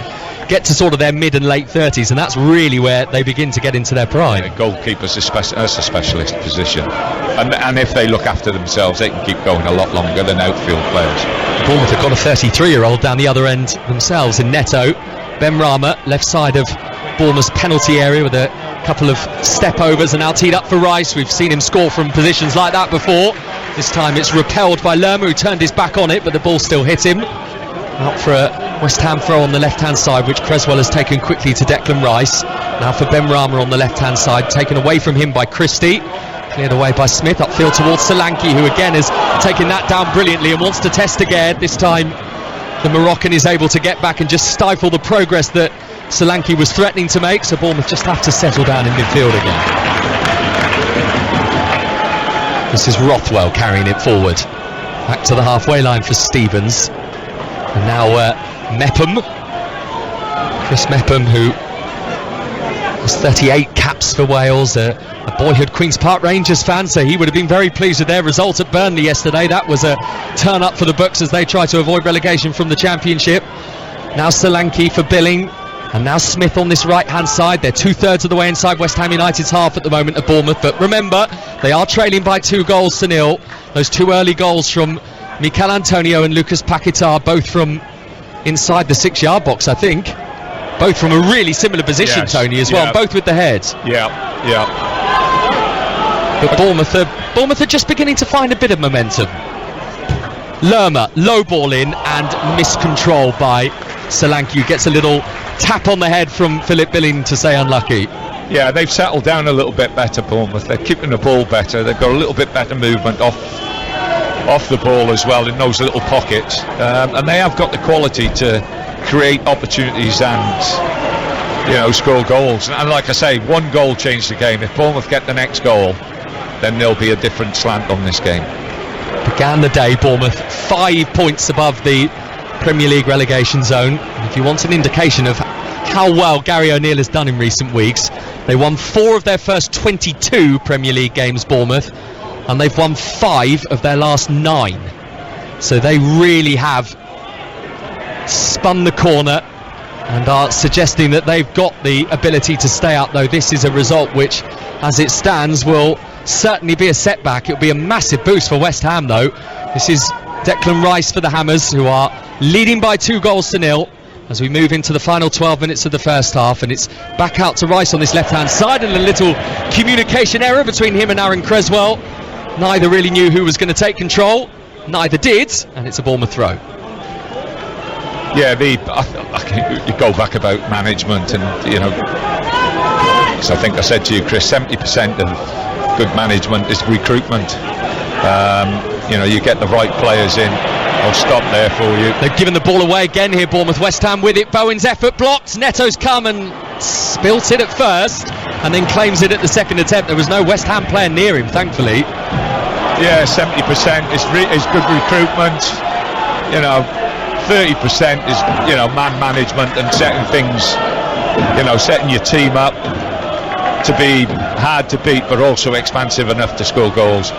get to sort of their mid and late 30s, and that's really where they begin to get into their prime. Yeah, goalkeepers, that's a specialist position, and if they look after themselves, they can keep going a lot longer than outfield players. Bournemouth have got a 33-year-old down the other end themselves in Neto. Ben Rama, left side of Bournemouth's penalty area with a couple of step-overs, and now teed up for Rice. We've seen him score from positions like that before. This time it's repelled by Lerma, who turned his back on it, but the ball still hit him. Out for a West Ham throw on the left-hand side, which Creswell has taken quickly to Declan Rice. Now for Ben Rama on the left-hand side, taken away from him by Christie. Cleared away by Smith, upfield towards Solanke, who again has taken that down brilliantly and wants to test again. This time the Moroccan is able to get back and just stifle the progress that Solanke was threatening to make, so Bournemouth just have to settle down in midfield again. This is Rothwell carrying it forward. Back to the halfway line for Stevens. And now Mepham. Chris Mepham, who has 38 caps for Wales, a boyhood Queen's Park Rangers fan, so he would have been very pleased with their result at Burnley yesterday. That was a turn up for the Bucks as they try to avoid relegation from the Championship. Now Solanke for Billing. And now Smith on this right-hand side. They're 2/3 of the way inside West Ham United's half at the moment at Bournemouth. But remember, they are trailing by 2-0. Those 2 early goals from Mikel Antonio and Lucas Paquetá, both from inside the 6-yard box, I think. Both from a really similar position, yes, Tony, as well. Both with the heads. Yeah. But Bournemouth are just beginning to find a bit of momentum. Lerma, low ball in and miscontrol by Solanke, who gets a little tap on the head from Philip Billing to say unlucky. Yeah, they've settled down a little bit better, Bournemouth. They're keeping the ball better. They've got a little bit better movement off the ball as well in those little pockets. And they have got the quality to create opportunities and, score goals. And like I say, 1 goal changed the game. If Bournemouth get the next goal, then there'll be a different slant on this game. Began the day, Bournemouth 5 points above the Premier League relegation zone. If you want an indication of how well Gary O'Neill has done in recent weeks, they won 4 of their first 22 Premier League games, Bournemouth, and they've won 5 of their last 9. So they really have spun the corner and are suggesting that they've got the ability to stay up, though this is a result which, as it stands, will certainly be a setback. It'll be a massive boost for West Ham, though. This is Declan Rice for the Hammers, who are leading by 2-0 as we move into the final 12 minutes of the first half, and it's back out to Rice on this left-hand side, and a little communication error between him and Aaron Creswell. Neither really knew who was going to take control, neither did, and it's a Bournemouth throw. Yeah, you go back about management, and because I think I said to you, Chris, 70% of good management is recruitment. You get the right players in. I'll stop there for you. They've given the ball away again here, Bournemouth. West Ham with it. Bowen's effort blocked. Neto's come and spilt it at first and then claims it at the second attempt. There was no West Ham player near him, thankfully. Yeah, 70% is good recruitment. 30% is man management and setting things, setting your team up to be hard to beat but also expansive enough to score goals.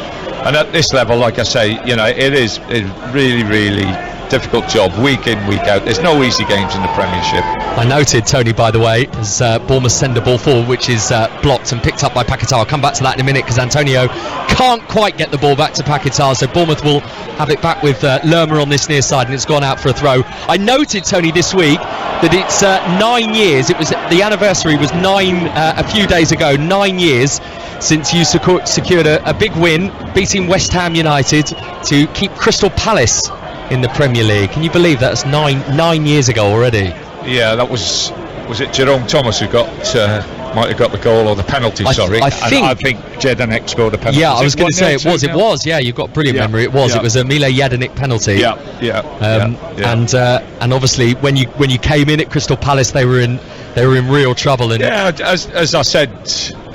And at this level, like I say, it is a really, really difficult job week in, week out. There's no easy games in the Premiership. I noted, Tony, by the way, as Bournemouth send the ball forward, which is blocked and picked up by Paquetá. I'll come back to that in a minute because Antonio can't quite get the ball back to Paquetá, so Bournemouth will have it back with Lerma on this near side, and it's gone out for a throw. I noted, Tony, this week that it's 9 years. It was the anniversary was a few days ago, 9 years since you secured a big win, beating West Ham United to keep Crystal Palace in the Premier League. Can you believe that's 9 years ago already? Yeah, that was it Jerome Thomas who might have got the goal or the penalty? I think Jedinek scored a penalty. Yeah, I was going to say it was. Yeah, you've got brilliant memory. It was a Mile Jedinek penalty. And obviously when you came in at Crystal Palace, they were in real trouble. And as I said,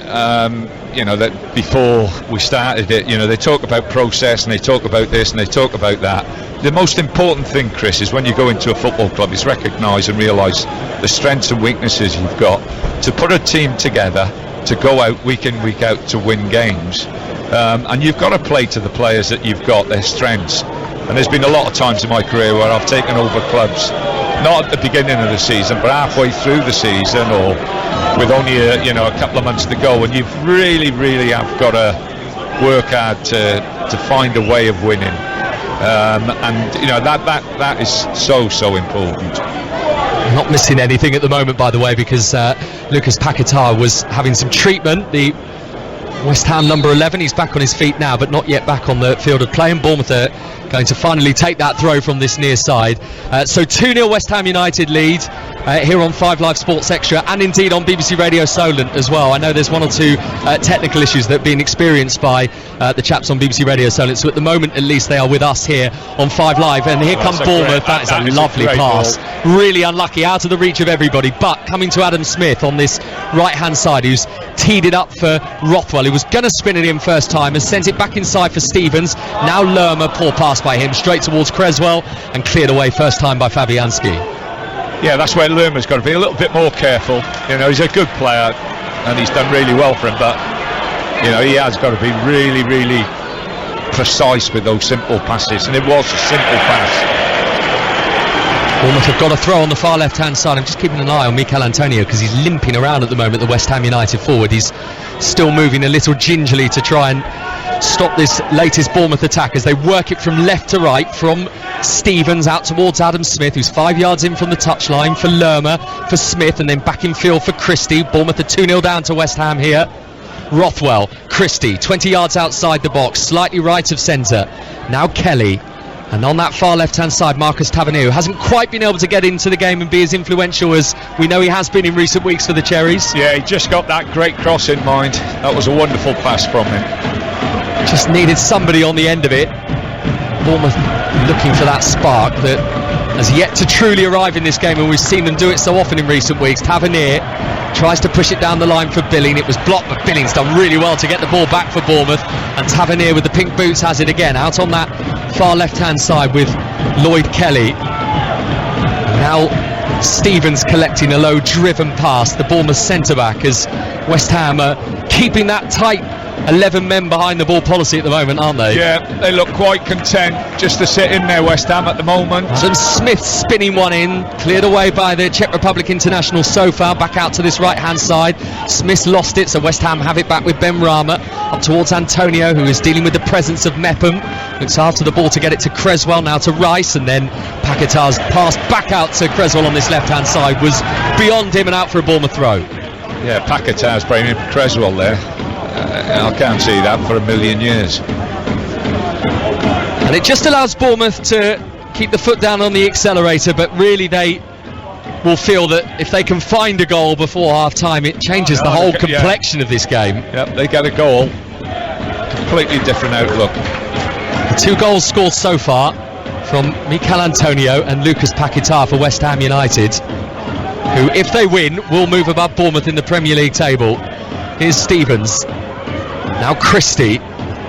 that before we started it, they talk about process and they talk about this and they talk about that. The most important thing, Chris, is when you go into a football club is recognise and realise the strengths and weaknesses you've got to put a team together to go out week in, week out to win games. And you've got to play to the players that you've got, their strengths. And there's been a lot of times in my career where I've taken over clubs, not at the beginning of the season, but halfway through the season, or with only a couple of months to go, and you've really, really have got to work hard to find a way of winning. That is so important. Not missing anything at the moment, by the way, because Lucas Paquetá was having some treatment. The West Ham number 11, he's back on his feet now, but not yet back on the field of play, and Bournemouth are going to finally take that throw from this near side. So 2-0 West Ham United lead here on 5 Live Sports Extra, and indeed on BBC Radio Solent as well. I know there's one or two technical issues that have been experienced by the chaps on BBC Radio Solent, so at the moment at least they are with us here on 5 Live, and here comes Bournemouth. That is a lovely pass, really unlucky, out of the reach of everybody, but coming to Adam Smith on this right hand side, who's teed it up for Rothwell, who was going to spin it in first time and sends it back inside for Stevens. Now Lerma, poor pass by him, straight towards Creswell, and cleared away first time by Fabianski. Yeah, that's where Lerma's got to be a little bit more careful. He's a good player and he's done really well for him, but he has got to be really, really precise with those simple passes, and it was a simple pass. Bournemouth have got a throw on the far left-hand side. I'm just keeping an eye on Mikel Antonio because he's limping around at the moment, the West Ham United forward. He's still moving a little gingerly to try and stop this latest Bournemouth attack as they work it from left to right, from Stevens out towards Adam Smith, who's 5 yards in from the touchline, for Lerma, for Smith, and then back in field for Christie. Bournemouth are 2-0 down to West Ham here. Rothwell, Christie, 20 yards outside the box, slightly right of centre. Now Kelly. And on that far left-hand side, Marcus Tavernier, who hasn't quite been able to get into the game and be as influential as we know he has been in recent weeks for the Cherries. Yeah, he just got that great cross in mind. That was a wonderful pass from him. Just needed somebody on the end of it. Bournemouth looking for that spark that has yet to truly arrive in this game, and we've seen them do it so often in recent weeks. Tavernier tries to push it down the line for Billing. It was blocked, but Billing's done really well to get the ball back for Bournemouth, and Tavernier with the pink boots has it again out on that far left hand side with Lloyd Kelly. Now Stevens collecting a low driven pass, the Bournemouth centre back, as West Ham are keeping that tight 11 men behind the ball policy at the moment, aren't they? Yeah, they look quite content just to sit in there, West Ham, at the moment. Adam Smith spinning one in, cleared away by the Czech Republic international Sofa, back out to this right hand side. Smith lost it, so West Ham have it back with Ben Rama up towards Antonio, who is dealing with the presence of Mepham. Looks after the ball to get it to Creswell, now to Rice, and then Paquetá's pass back out to Creswell on this left hand side was beyond him and out for a Bournemouth throw. Yeah, Paquetá's bringing Creswell there. I can't see that for a million years. And it just allows Bournemouth to keep the foot down on the accelerator, but really they will feel that if they can find a goal before half-time, it changes the whole complexion of this game. Yep, they get a goal. Completely different outlook. The 2 goals scored so far from Mikel Antonio and Lucas Paquetá for West Ham United, who, if they win, will move above Bournemouth in the Premier League table. Here's Stevens. Now Christie,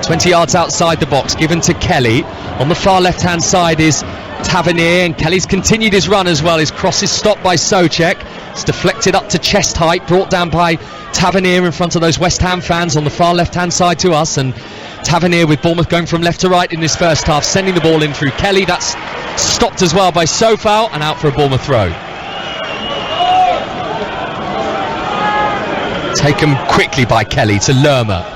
20 yards outside the box, given to Kelly. On the far left-hand side is Tavernier, and Kelly's continued his run as well. His cross is stopped by Souček. It's deflected up to chest height, brought down by Tavernier in front of those West Ham fans on the far left-hand side to us. And Tavernier with Bournemouth going from left to right in this first half, sending the ball in through Kelly. That's stopped as well by Sofal, and out for a Bournemouth throw. Taken quickly by Kelly to Lerma.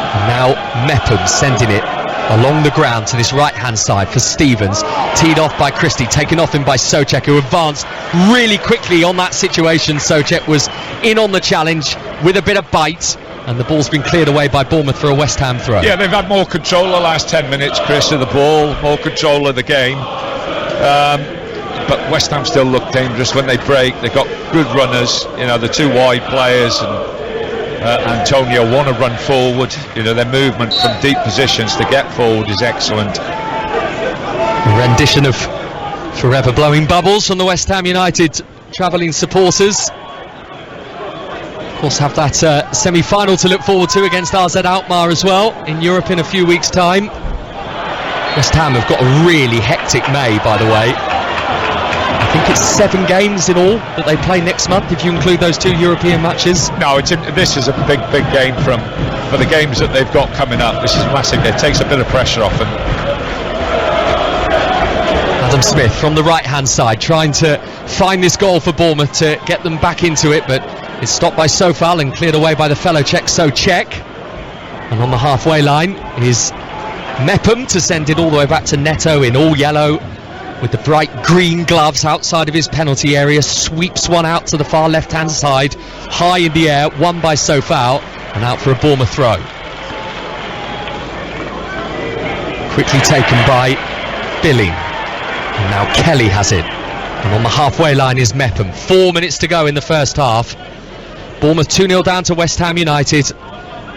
And now Mepham sending it along the ground to this right hand side for Stevens, teed off by Christie, taken off him by Souček, who advanced really quickly on that situation. Souček was in on the challenge with a bit of bite, and the ball's been cleared away by Bournemouth for a West Ham throw. Yeah, they've had more control the last 10 minutes, Chris, of the ball, more control of the game, but West Ham still look dangerous when they break. They've got good runners, the 2 wide players, and Antonio want to run forward. Their movement from deep positions to get forward is excellent. A rendition of Forever Blowing Bubbles from the West Ham United travelling supporters. Of course, have that semi-final to look forward to against RZ Alkmaar as well in Europe in a few weeks' time. West Ham have got a really hectic May, by the way. I think it's 7 games in all that they play next month, if you include those 2 European matches. No, this is a big game for the games that they've got coming up. This is massive. It takes a bit of pressure off them. Adam Smith from the right hand side trying to find this goal for Bournemouth to get them back into it, but it's stopped by Sofal and cleared away by the fellow Czech Souček. And on the halfway line is Mepham to send it all the way back to Neto in all yellow, with the bright green gloves outside of his penalty area. Sweeps one out to the far left hand side, high in the air, won by Sofal, and out for a Bournemouth throw. Quickly taken by Billing, and now Kelly has it, and on the halfway line is Mepham. 4 minutes to go in the first half. Bournemouth 2-0 down to West Ham United,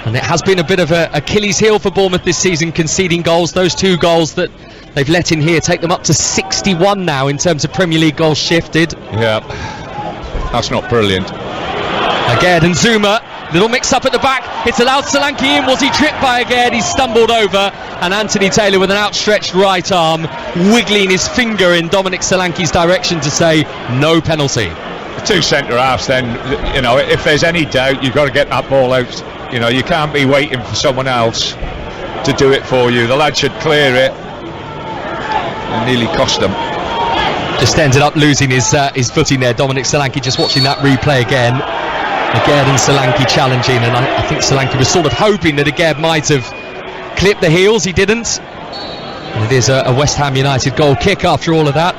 and it has been a bit of an Achilles heel for Bournemouth this season, conceding goals. Those 2 goals that they've let in here take them up to 61 now in terms of Premier League goals shifted. Yeah, that's not brilliant. Aged and Zuma, little mix up at the back. It's allowed Solanke in. Was he tripped by Aged? He stumbled over, and Anthony Taylor with an outstretched right arm wiggling his finger in Dominic Solanke's direction to say no penalty. The 2 centre halves then, if there's any doubt, you've got to get that ball out. You can't be waiting for someone else to do it for you. The lad should clear it. It nearly cost them. Just ended up losing his footing there. Dominic Solanke, just watching that replay again. Aged and Solanke challenging, and I think Solanke was sort of hoping that Aged might have clipped the heels. He didn't. And it is a West Ham United goal kick after all of that.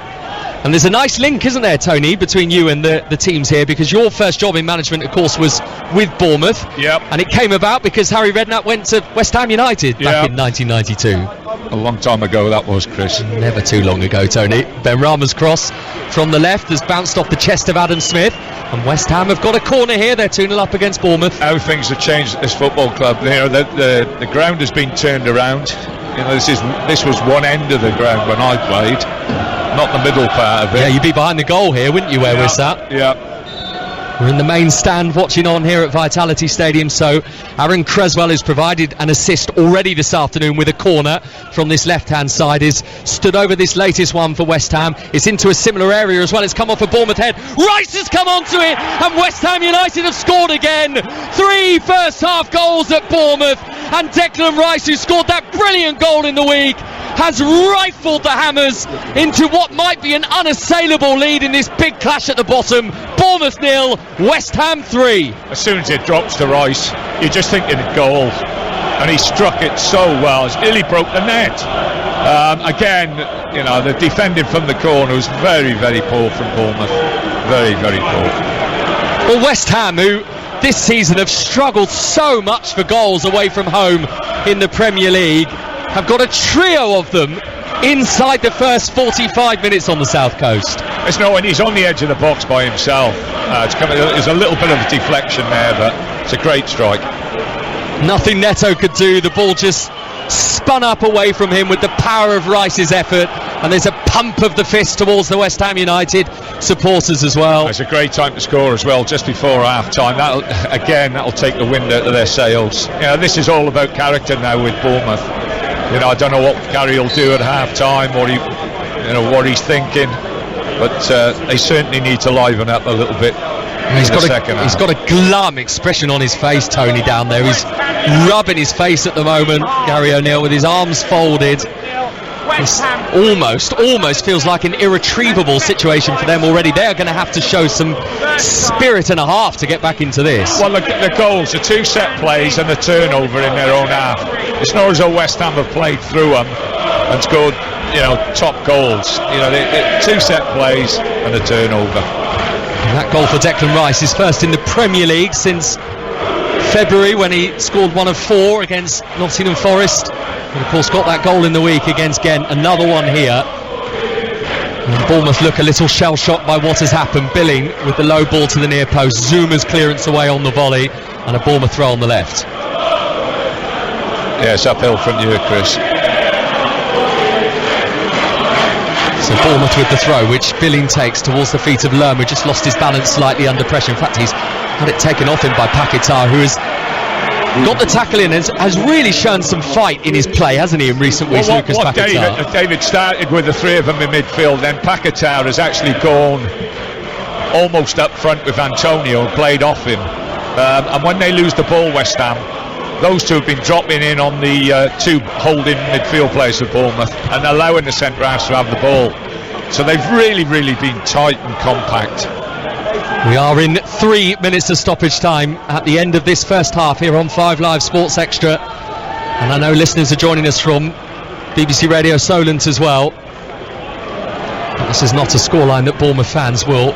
And there's a nice link, isn't there, Tony, between you and the teams here, because your first job in management, of course, was with Bournemouth. Yep. And it came about because Harry Redknapp went to West Ham United back in 1992. A long time ago that was, Chris. Never too long ago, Tony. Benrahma's cross from the left has bounced off the chest of Adam Smith, and West Ham have got a corner here. They're 2-0 up against Bournemouth. How things have changed at this football club. You know, the ground has been turned around. You know, this was one end of the ground when I played, not the middle part of it. Yeah, you'd be behind the goal here, wouldn't you, where we're sat? Yeah. We're in the main stand watching on here at Vitality Stadium, so Aaron Creswell has provided an assist already this afternoon with a corner from this left-hand side. He's stood over this latest one for West Ham. It's into a similar area as well. It's come off a Bournemouth head. Rice has come onto it, and West Ham United have scored again. 3 first-half goals at Bournemouth, and Declan Rice, who scored that brilliant goal in the week, has rifled the Hammers into what might be an unassailable lead in this big clash at the bottom. Bournemouth 0, West Ham 3. As soon as it drops to Rice, you're just thinking a goal, and he struck it so well. It's nearly broke the net. Again, you know, the defending from the corner was very, very poor from Bournemouth. Very, very poor. Well, West Ham, who this season have struggled so much for goals away from home in the Premier League, have got a trio of them inside the first 45 minutes on the South Coast. It's no, when he's on the edge of the box by himself. There's a little bit of a deflection there, but it's a great strike. Nothing Neto could do. The ball just spun up away from him with the power of Rice's effort, and there's a pump of the fist towards the West Ham United supporters as well. It's a great time to score as well, just before half-time. That'll take the wind out of their sails. You know, this is all about character now with Bournemouth. You know, I don't know what Gary will do at half-time, what he's thinking, but they certainly need to liven up a little bit. He's got a glum expression on his face, Tony, down there. He's rubbing his face at the moment, Gary O'Neill, with his arms folded. This almost feels like an irretrievable situation for them already. They're going to have to show some spirit and a half to get back into this. Well, the goals, the 2 set plays and the turnover in their own half. It's not as though West Ham have played through them and scored, top goals. 2 set plays and a turnover. And that goal for Declan Rice is first in the Premier League since February, when he scored 1 of 4 against Nottingham Forest. And of course got that goal in the week against Ghent. Another one here. And Bournemouth look a little shell-shocked by what has happened. Billing with the low ball to the near post. Zuma's clearance away on the volley, and a Bournemouth throw on the left. Yeah, it's uphill from you, Chris. So Bournemouth with the throw, which Billing takes towards the feet of Lerma, who just lost his balance slightly under pressure. In fact, he's had it taken off him by Paquetá, who has got the tackle in and has really shown some fight in his play, hasn't he, in recent weeks, Lucas Paquetá? David started with the 3 of them in midfield, then Paquetá has actually gone almost up front with Antonio and played off him. And when they lose the ball, West Ham, those 2 have been dropping in on the 2 holding midfield players for Bournemouth and allowing the centre halves to have the ball. So they've really, really been tight and compact. We are in 3 minutes of stoppage time at the end of this first half here on 5 Live Sports Extra. And I know listeners are joining us from BBC Radio Solent as well. But this is not a scoreline that Bournemouth fans will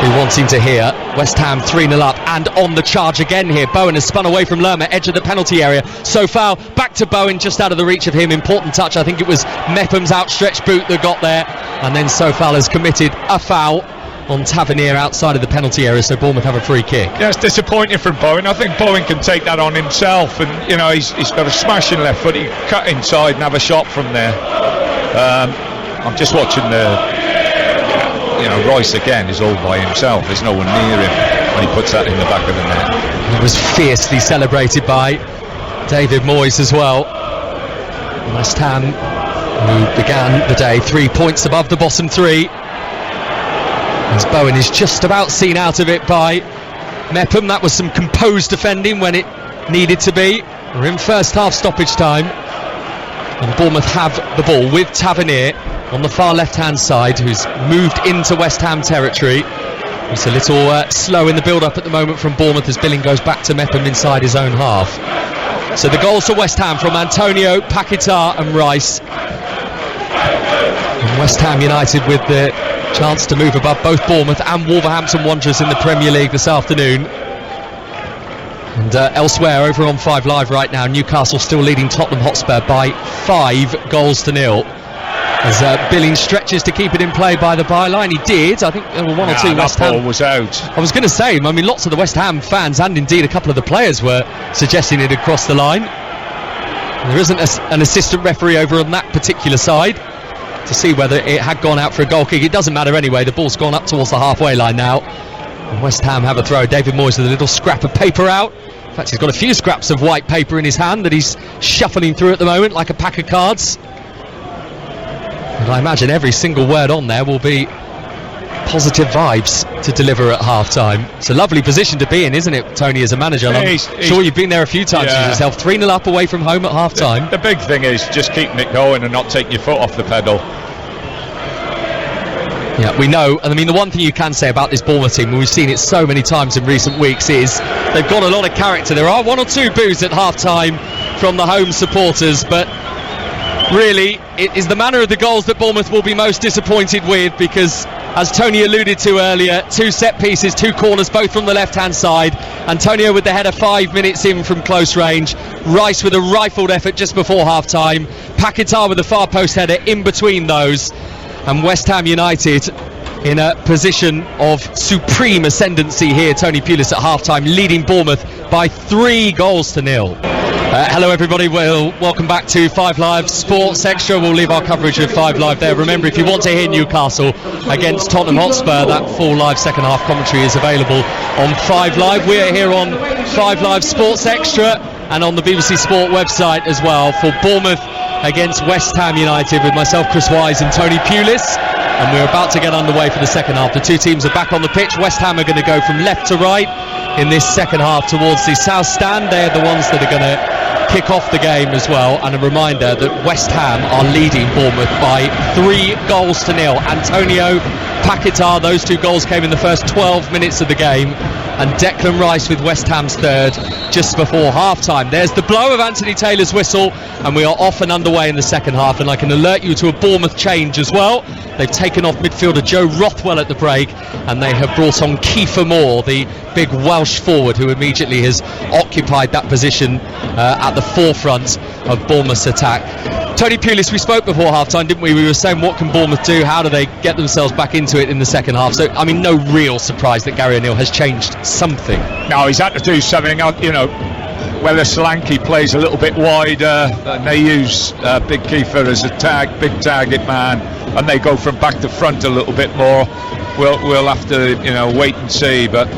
be wanting to hear. West Ham 3-0 up and on the charge again here. Bowen has spun away from Lerma, edge of the penalty area. So foul, back to Bowen, just out of the reach of him. Important touch. I think it was Mepham's outstretched boot that got there. And then Sofal has committed a foul on Tavernier outside of the penalty area, so Bournemouth have a free kick. Yeah, it's disappointing from Bowen. I think Bowen can take that on himself, and he's got a smashing left foot. He can cut inside and have a shot from there. I'm just watching Rice again is all by himself. There's no one near him when he puts that in the back of the net. It was fiercely celebrated by David Moyes as well. West Ham, who began the day 3 points above the bottom 3. As Bowen is just about seen out of it by Mepham. That was some composed defending when it needed to be. We're in first half stoppage time, and Bournemouth have the ball with Tavernier. on the far left-hand side, who's moved into West Ham territory. It's a little slow in the build-up at the moment from Bournemouth as Billing goes back to Mepham inside his own half. So the goals for West Ham from Antonio, Paquetá and Rice. And West Ham United with the chance to move above both Bournemouth and Wolverhampton Wanderers in the Premier League this afternoon. And elsewhere, over on 5 Live right now, Newcastle still leading Tottenham Hotspur by 5-0. As Billing stretches to keep it in play by the byline. He did. I think there were one or two West Ham. Ball was out. I was going to say, I mean, lots of the West Ham fans and indeed a couple of the players were suggesting it had crossed the line. There isn't an assistant referee over on that particular side to see whether it had gone out for a goal kick. It doesn't matter anyway. The ball's gone up towards the halfway line now. And West Ham have a throw. David Moyes with a little scrap of paper out. In fact, he's got a few scraps of white paper in his hand that he's shuffling through at the moment like a pack of cards. And I imagine every single word on there will be positive vibes to deliver at half-time. It's a lovely position to be in, isn't it, Tony, as a manager? I'm sure you've been there a few times yourself. 3-0 up away from home at half-time. The big thing is just keeping it going and not taking your foot off the pedal. Yeah, we know. I mean, the one thing you can say about this Bournemouth team, and we've seen it so many times in recent weeks, is they've got a lot of character. There are one or two boos at half-time from the home supporters, but really, it is the manner of the goals that Bournemouth will be most disappointed with, because, as Tony alluded to earlier, 2 set pieces, 2 corners, both from the left-hand side. Antonio with the header 5 minutes in from close range. Rice with a rifled effort just before half-time. Paquetá with a far post header in between those. And West Ham United in a position of supreme ascendancy here. Tony Pulis at half-time, leading Bournemouth by 3-0. Hello everybody, welcome back to 5 Live Sports Extra. We'll leave our coverage of 5 Live there. Remember, if you want to hear Newcastle against Tottenham Hotspur, that full live second half commentary is available on 5 Live. We're here on 5 Live Sports Extra and on the BBC Sport website as well for Bournemouth against West Ham United with myself, Chris Wise, and Tony Pulis. And we're about to get underway for the second half. The two teams are back on the pitch. West Ham are going to go from left to right in this second half towards the south stand. They're the ones that are going to kick off the game as well. And a reminder that West Ham are leading Bournemouth by 3-0. Antonio, Paquetá, those 2 goals came in the first 12 minutes of the game, and Declan Rice with West Ham's third just before half-time. There's the blow of Anthony Taylor's whistle, and we are off and underway in the second half. And I can alert you to a Bournemouth change as well. They've taken off midfielder Joe Rothwell at the break, and they have brought on Kiefer Moore, the big Welsh forward, who immediately has occupied that position at the forefront of Bournemouth's attack. Tony Pulis, we spoke before half-time, didn't we? We were saying, what can Bournemouth do? How do they get themselves back into it in the second half? So, I mean, no real surprise that Gary O'Neill has changed something. No, he's had to do something, you know, whether Solanke plays a little bit wider and they use Big Kiefer as a big target man, and they go from back to front a little bit more. We'll have to, you know, wait and see, but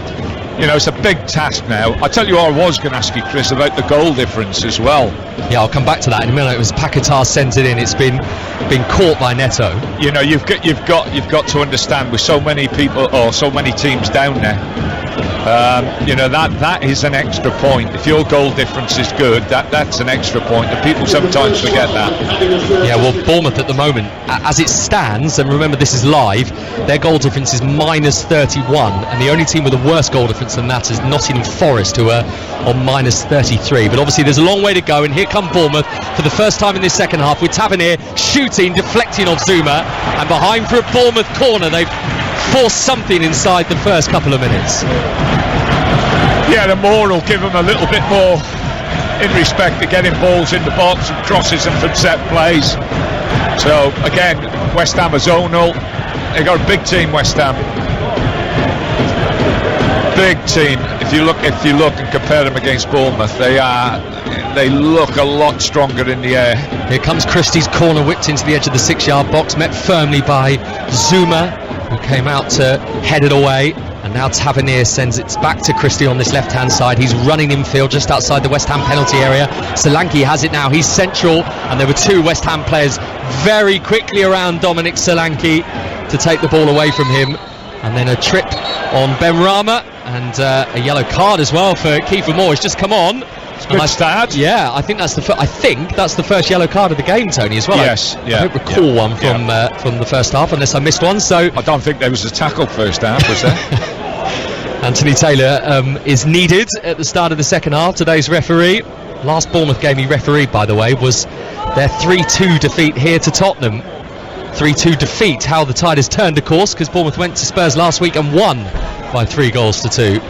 you know, it's a big task now. I tell you what, I was going to ask you, Chris, about the goal difference as well. Yeah, I'll come back to that in a minute. It was Paquetá sent it in. It's been caught by Neto. You know, you've got to understand, with so many people or so many teams down there, you know, that is an extra point. If your goal difference is good, that's an extra point, and people sometimes forget that. Yeah, well, Bournemouth at the moment, as it stands, and remember this is live, their goal difference is -31, and the only team with a worse goal difference than that is Nottingham Forest, who are on -33. But obviously there's a long way to go, and here come Bournemouth for the first time in this second half with Tavernier shooting, deflecting off Zuma, and behind for a Bournemouth corner. They've forced something inside the first couple of minutes. Yeah, the Moore will give them a little bit more in respect to getting balls in the box and crosses and from set plays. So again, West Ham are zonal. They've got a big team, West Ham. Big team. If you look and compare them against Bournemouth, they look a lot stronger in the air. Here comes Christie's corner, whipped into the edge of the 6-yard box, met firmly by Zuma, who came out to head it away. And now Tavernier sends it back to Christie on this left-hand side. He's running infield just outside the West Ham penalty area. Solanke has it now. He's central, and there were 2 West Ham players very quickly around Dominic Solanke to take the ball away from him. And then a trip on Ben Rama, and a yellow card as well for Kiefer Moore. He's just come on, Good start. Yeah, I think that's the first yellow card of the game, Tony, as well. Yes, I don't recall one from the first half, unless I missed one. So I don't think there was a tackle first half, was there? Anthony Taylor is needed at the start of the second half. Today's referee, last Bournemouth game he refereed, by the way, was their 3-2 defeat here to Tottenham. 3-2 defeat. How the tide has turned, of course, because Bournemouth went to Spurs last week and won by 3-2.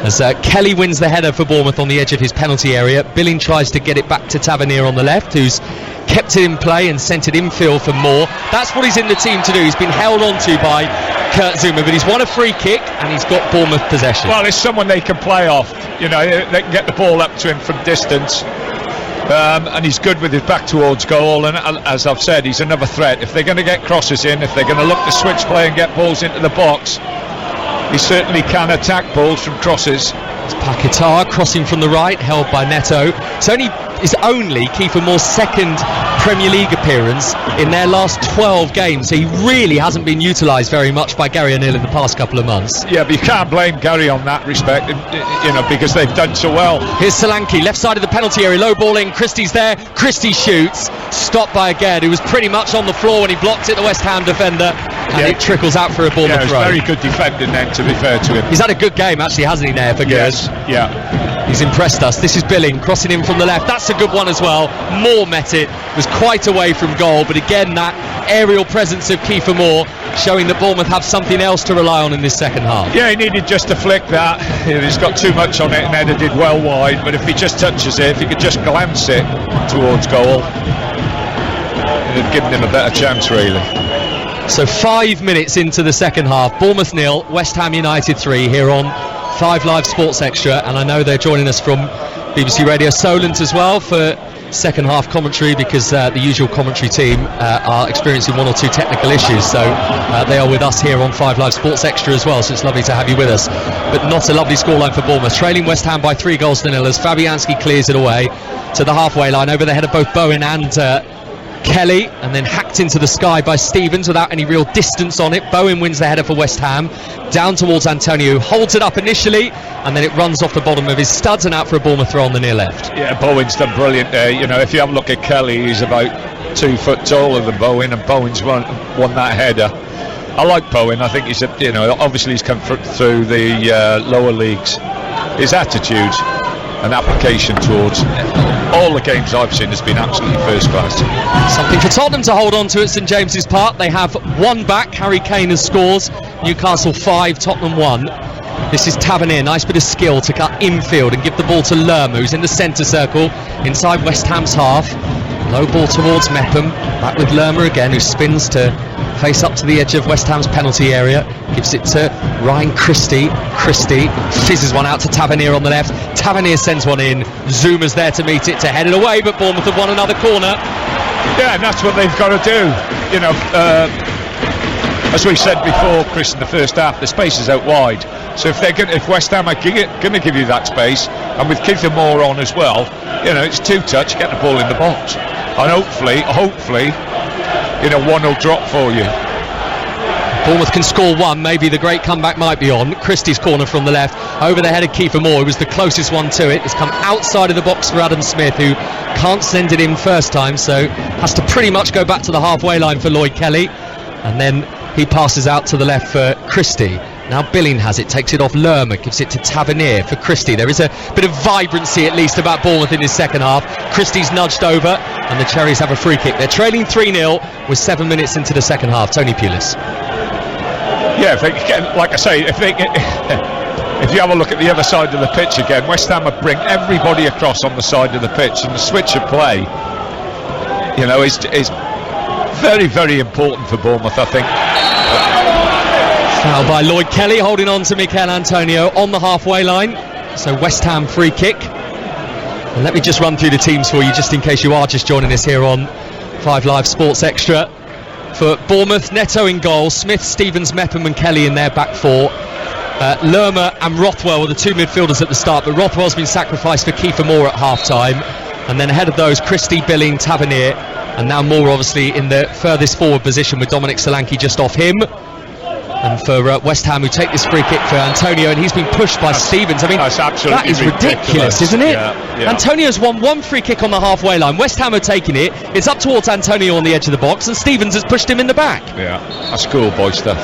As Kelly wins the header for Bournemouth on the edge of his penalty area. Billing tries to get it back to Tavernier on the left, who's kept it in play and sent it infield for Moore. That's what he's in the team to do. He's been held on to by Kurt Zuma, but he's won a free kick and he's got Bournemouth possession. Well, it's someone they can play off. You know, they can get the ball up to him from distance. And he's good with his back towards goal, and as I've said, he's another threat. If they're going to get crosses in, if they're going to look to switch play and get balls into the box, he certainly can attack balls from crosses. It's Paquetá crossing from the right, held by Neto. It's only Kiefer Moore's second Premier League appearance in their last 12 games, so he really hasn't been utilised very much by Gary O'Neill in the past couple of months. Yeah, but you can't blame Gary on that respect, you know, because they've done so well. Here's Solanke, left side of the penalty area, low ball in, Christie's there, Christie shoots, stopped by Aged, who was pretty much on the floor when he blocked it, the West Ham defender, and it trickles out for a Bournemouth throw. Very good defending then, to be fair to him. He's had a good game actually, hasn't he, there for Gers? Yeah. He's impressed us. This is Billing crossing in from the left. That's a good one as well. Moore met it, was quite away from goal, but again that aerial presence of Kiefer Moore showing that Bournemouth have something else to rely on in this second half. Yeah, he needed just to flick that. He's got too much on it, and Eder did well wide, but if he just touches it, if he could just glance it towards goal, it had given him a better chance really. So 5 minutes into the second half, Bournemouth 0, West Ham United 3 here on 5 Live Sports Extra, and I know they're joining us from BBC Radio Solent as well for second half commentary, because the usual commentary team are experiencing 1 or 2 technical issues, so they are with us here on 5 Live Sports Extra as well, so it's lovely to have you with us. But not a lovely scoreline for Bournemouth, trailing West Ham by 3-0 as Fabianski clears it away to the halfway line over the head of both Bowen and Kelly, and then hacked into the sky by Stevens without any real distance on it. Bowen wins the header for West Ham, down towards Antonio, who holds it up initially, and then it runs off the bottom of his studs and out for a Bournemouth throw on the near left. Yeah, Bowen's done brilliant there. You know, if you have a look at Kelly, he's about 2 foot taller than Bowen, and Bowen's won that header. I like Bowen. I think he's obviously he's come through the lower leagues. His attitude and application towards all the games I've seen has been absolutely first class. Something for Tottenham to hold on to at St James's Park. They have one back. Harry Kane has scores. Newcastle 5, Tottenham 1. This is Tavernier, nice bit of skill to cut infield and give the ball to Lerma, who's in the centre circle inside West Ham's half. Low ball towards Mepham, back with Lerma again, who spins to face up to the edge of West Ham's penalty area, gives it to Ryan Christie. Christie fizzes one out to Tavernier on the left. Tavernier sends one in, Zuma's there to meet it, to head it away, but Bournemouth have won another corner. Yeah, and that's what they've got to do. You know, as we said before, Chris, in the first half, the space is out wide. So if West Ham are going to give you that space, and with Kiefer Moore on as well, you know, it's 2-touch, get the ball in the box, and hopefully, you know, one will drop for you. Bournemouth can score one, maybe the great comeback might be on. Christie's corner from the left, over the head of Kiefer Moore, who was the closest one to it. It's come outside of the box for Adam Smith, who can't send it in first time, so has to pretty much go back to the halfway line for Lloyd Kelly, and then he passes out to the left for Christie. Now Billing has it, takes it off Lerma, gives it to Tavernier for Christie. There is a bit of vibrancy at least about Bournemouth in his second half. Christie's nudged over and the Cherries have a free kick. They're trailing 3-0 with 7 minutes into the second half. Tony Pulis. Yeah, if they get, like I say, if you have a look at the other side of the pitch again, West Ham would bring everybody across on the side of the pitch, and the switch of play, you know, is very, very important for Bournemouth, I think. Foul by Lloyd Kelly, holding on to Mikel Antonio on the halfway line. So West Ham free kick. And let me just run through the teams for you, just in case you are just joining us here on 5 Live Sports Extra. For Bournemouth, Neto in goal, Smith, Stevens, Mepham and Kelly in their back four. Lerma and Rothwell were the 2 midfielders at the start, but Rothwell's been sacrificed for Kiefer Moore at half-time. And then ahead of those, Christie, Billing, Tavernier, and now Moore obviously in the furthest forward position with Dominic Solanke just off him. And for West Ham, who take this free kick for Antonio, and he's been pushed by Stevens. I mean, that is ridiculous, isn't it? Yeah. Antonio's won one free kick on the halfway line. West Ham are taking it. It's up towards Antonio on the edge of the box, and Stevens has pushed him in the back. Yeah, that's schoolboy stuff.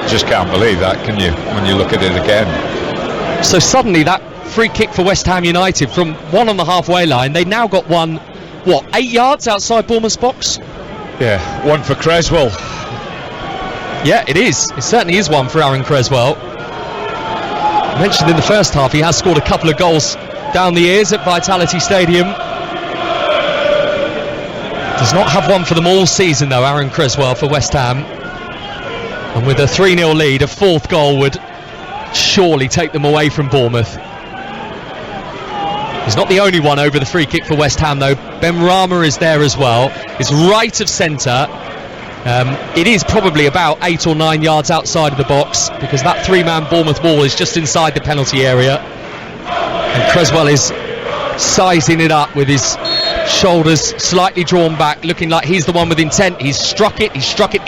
Just can't believe that, can you, when you look at it again? So suddenly that free kick for West Ham United from one on the halfway line, they've now got one, 8 yards outside Bournemouth's box? Yeah, one for Creswell. Yeah, it is. It certainly is one for Aaron Creswell. I mentioned in the first half he has scored a couple of goals down the ears at Vitality Stadium. Does not have one for them all season though, Aaron Creswell for West Ham. And with a 3-0 lead, a fourth goal would surely take them away from Bournemouth. He's not the only one over the free kick for West Ham though. Ben Rama is there as well. It's right of centre. It is probably about 8 or 9 yards outside of the box, because that 3-man Bournemouth wall is just inside the penalty area, and Creswell is sizing it up with his shoulders slightly drawn back, looking like he's the one with intent. He's struck it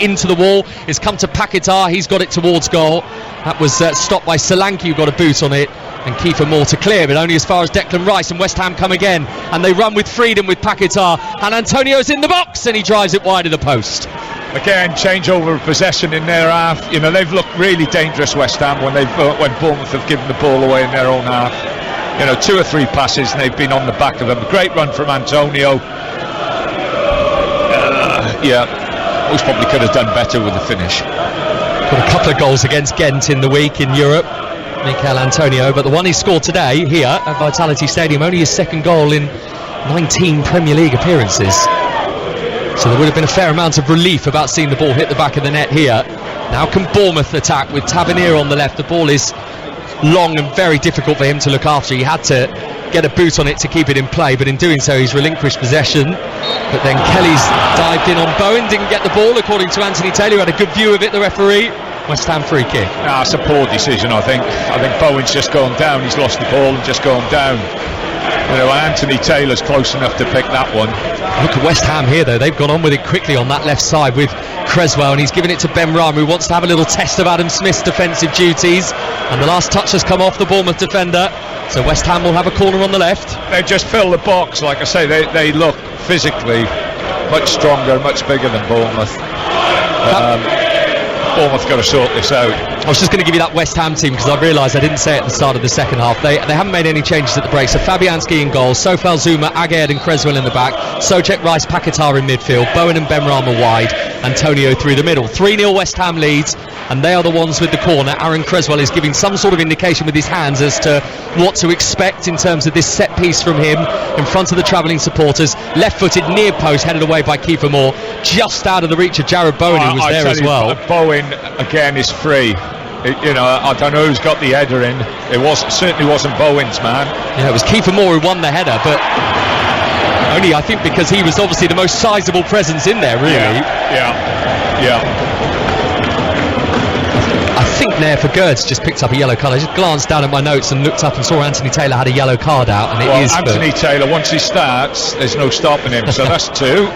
into the wall. It's come to Paquetá, he's got it towards goal. That was stopped by Solanke, who got a boot on it, and Kiefer Moore to clear, but only as far as Declan Rice, and West Ham come again, and they run with freedom with Paquetá, and Antonio's in the box, and he drives it wide of the post. Again, changeover of possession in their half. You know, they've looked really dangerous, West Ham, when Bournemouth have given the ball away in their own half. You know, 2 or 3 passes and they've been on the back of them. A great run from Antonio. Most probably could have done better with the finish. Got a couple of goals against Ghent in the week in Europe, Mikel Antonio, but the one he scored today here at Vitality Stadium, only his second goal in 19 Premier League appearances. So there would have been a fair amount of relief about seeing the ball hit the back of the net here. Now can Bournemouth attack with Tavernier on the left. The ball is long and very difficult for him to look after. He had to get a boot on it to keep it in play, but in doing so he's relinquished possession. But then Kelly's dived in on Bowen, didn't get the ball according to Anthony Taylor, who had a good view of it, the referee. West Ham free kick. It's a poor decision, I think. I think Bowen's just gone down. He's lost the ball and just gone down. You know, Anthony Taylor's close enough to pick that one. Look at West Ham here though, they've gone on with it quickly on that left side with Creswell, and he's given it to Ben Rama, who wants to have a little test of Adam Smith's defensive duties, and the last touch has come off the Bournemouth defender, so West Ham will have a corner on the left. They just fill the box, like I say, they look physically much stronger, much bigger than Bournemouth. Bournemouth got to sort this out. I was just going to give you that West Ham team because I realised I didn't say it at the start of the second half. They haven't made any changes at the break. So Fabianski in goal, Sofal Zuma, Aguerd and Creswell in the back, Socek, Rice, Paquetá in midfield, Bowen and Ben Rama wide, Antonio through the middle. 3-0 West Ham leads, and they are the ones with the corner. Aaron Creswell is giving some sort of indication with his hands as to what to expect in terms of this set piece from him in front of the travelling supporters. Left-footed near post, headed away by Kiefer Moore, just out of the reach of Jared Bowen, who was there as well. Bowen again is free. I don't know who's got the header in. Certainly wasn't Bowen's man. Yeah, it was Kiefer Moore who won the header, but only I think because he was obviously the most sizable presence in there, really. Yeah. I think Nair Gerds just picked up a yellow card. I just glanced down at my notes and looked up and saw Anthony Taylor had a yellow card out, and Anthony Taylor, once he starts, there's no stopping him, so that's 2.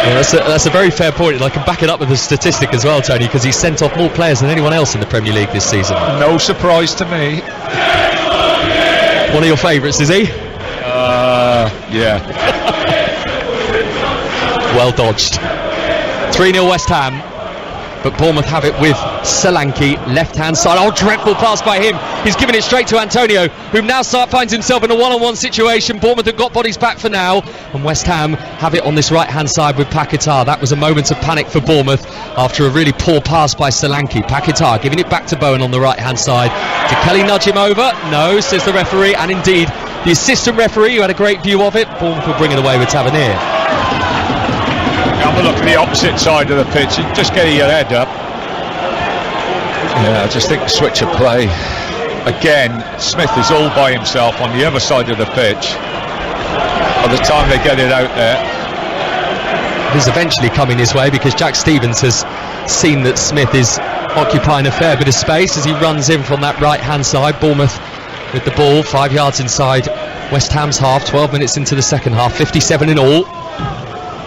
Yeah, that's a very fair point, and I can back it up with a statistic as well, Tony, because he's sent off more players than anyone else in the Premier League this season. No surprise to me. One of your favourites, is he? Yeah. Well dodged. 3-0 West Ham, but Bournemouth have it with Solanke, left-hand side. Oh, dreadful pass by him. He's given it straight to Antonio, who now finds himself in a one-on-one situation. Bournemouth have got bodies back for now, and West Ham have it on this right-hand side with Paquetá. That was a moment of panic for Bournemouth after a really poor pass by Solanke. Paquetá giving it back to Bowen on the right-hand side. Did Kelly nudge him over? No, says the referee, and indeed the assistant referee, who had a great view of it. Bournemouth will bring it away with Tavernier. Have a look at the opposite side of the pitch. You just get your head up. Yeah, I just think the switch of play. Again, Smith is all by himself on the other side of the pitch. By the time they get it out there, it is eventually coming his way, because Jack Stevens has seen that Smith is occupying a fair bit of space as he runs in from that right hand side. Bournemouth with the ball 5 yards inside West Ham's half, 12 minutes into the second half, 57 in all.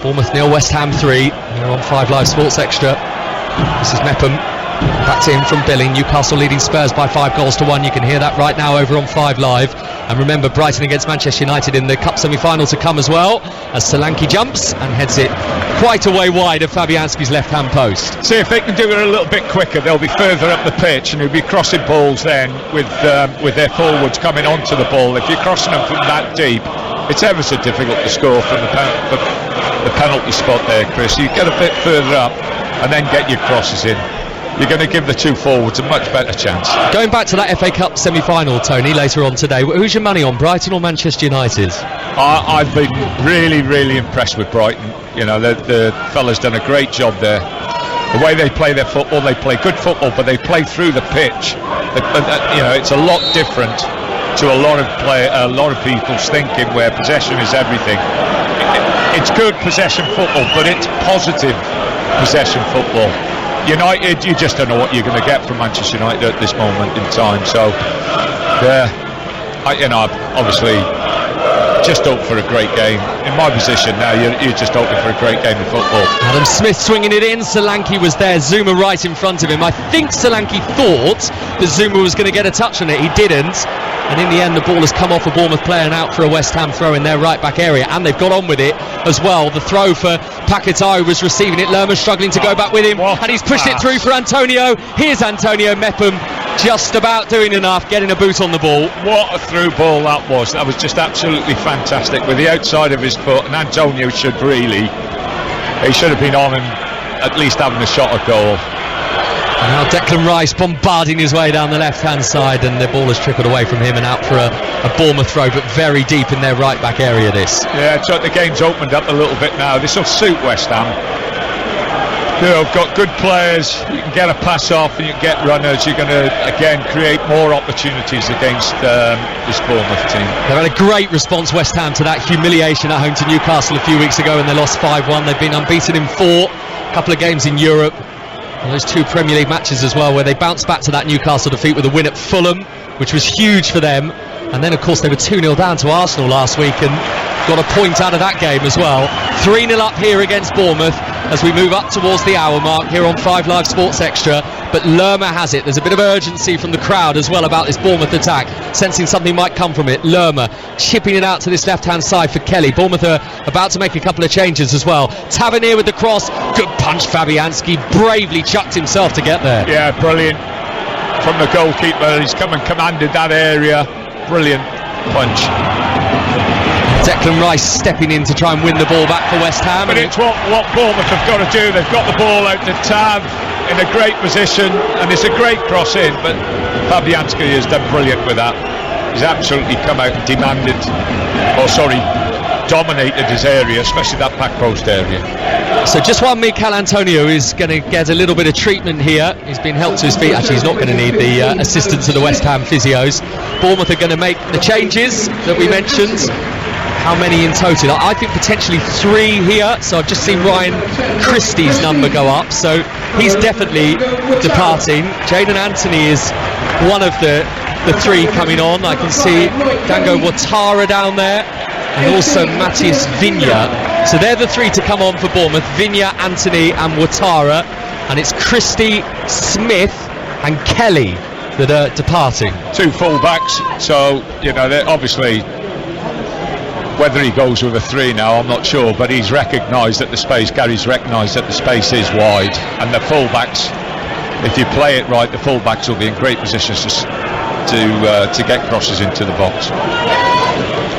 Bournemouth 0, West Ham 3. You're on 5 Live Sports Extra. This is Mepham. Back to him from Billing. Newcastle leading Spurs by 5-1. You can hear that right now over on 5 Live. And remember, Brighton against Manchester United in the Cup semi-final to come as well, as Solanke jumps and heads it quite a way wide of Fabianski's left-hand post. See, if they can do it a little bit quicker, they'll be further up the pitch, and they'll be crossing balls then with their forwards coming onto the ball. If you're crossing them from that deep, it's ever so difficult to score from the penalty spot there, Chris. You get a bit further up and then get your crosses in. You're going to give the two forwards a much better chance. Going back to that FA Cup semi-final, Tony, later on today, who's your money on, Brighton or Manchester United? I've been really, really impressed with Brighton. You know, the fella's done a great job there. The way they play their football, they play good football, but they play through the pitch. You know, it's a lot different to a lot of people's thinking, where possession is everything. It's good possession football, but it's positive possession football. United, you just don't know what you're going to get from Manchester United at this moment in time. So, obviously, just hope for a great game. In my position now, you're just hoping for a great game of football. Adam Smith swinging it in. Solanke was there. Zuma right in front of him. I think Solanke thought that Zuma was going to get a touch on it. He didn't. And in the end, the ball has come off a Bournemouth player and out for a West Ham throw in their right back area, and they've got on with it as well. The throw for Paquetá, who was receiving it. Lerma struggling to go back with him, and he's pushed it through for Antonio. Here's Antonio Mepham, just about doing enough, getting a boot on the ball. What a through ball that was. That was just absolutely fantastic with the outside of his foot, and Antonio should have been on and at least having a shot at goal. And now Declan Rice bombarding his way down the left-hand side, and the ball has trickled away from him and out for a Bournemouth throw, but very deep in their right-back area, this. Yeah, so the game's opened up a little bit now. This will suit West Ham. You know, got good players, you can get a pass off and you can get runners. You're going to, again, create more opportunities against this Bournemouth team. They've had a great response, West Ham, to that humiliation at home to Newcastle a few weeks ago, and they lost 5-1. They've been unbeaten in 4, a couple of games in Europe. And those 2 Premier League matches as well, where they bounced back to that Newcastle defeat with a win at Fulham, which was huge for them. And then, of course, they were 2-0 down to Arsenal last week and got a point out of that game as well. 3-0 up here against Bournemouth as we move up towards the hour mark here on 5 Live Sports Extra. But Lerma has it. There's a bit of urgency from the crowd as well about this Bournemouth attack, sensing something might come from it. Lerma chipping it out to this left-hand side for Kelly. Bournemouth are about to make a couple of changes as well. Tavernier with the cross. Good punch, Fabianski. Bravely chucked himself to get there. Yeah, brilliant. From the goalkeeper, he's come and commanded that area. Brilliant punch. Declan Rice stepping in to try and win the ball back for West Ham. But it's what Bournemouth have got to do. They've got the ball out to Tav in a great position, and it's a great cross in, but Fabianski has done brilliant with that. He's absolutely come out and dominated his area, especially that back post area. So just while Mikel Antonio is going to get a little bit of treatment here, he's been helped to his feet. Actually, he's not going to need the assistance of the West Ham physios. Bournemouth are going to make the changes that we mentioned. How many in total? I think potentially 3 here. So I've just seen Ryan Christie's number go up, so he's definitely departing. Jadon Anthony is one of the 3 coming on. I can see Dango Ouattara down there, and also Matthias Vigna. So they're the 3 to come on for Bournemouth: Vigna, Anthony and Ouattara. And it's Christie, Smith and Kelly that are departing. 2 full-backs, so, you know, they're obviously, whether he goes with a 3 now, I'm not sure, but he's recognised that the space, Gary's recognised that the space is wide, and the full-backs, if you play it right, the full-backs will be in great positions to get crosses into the box.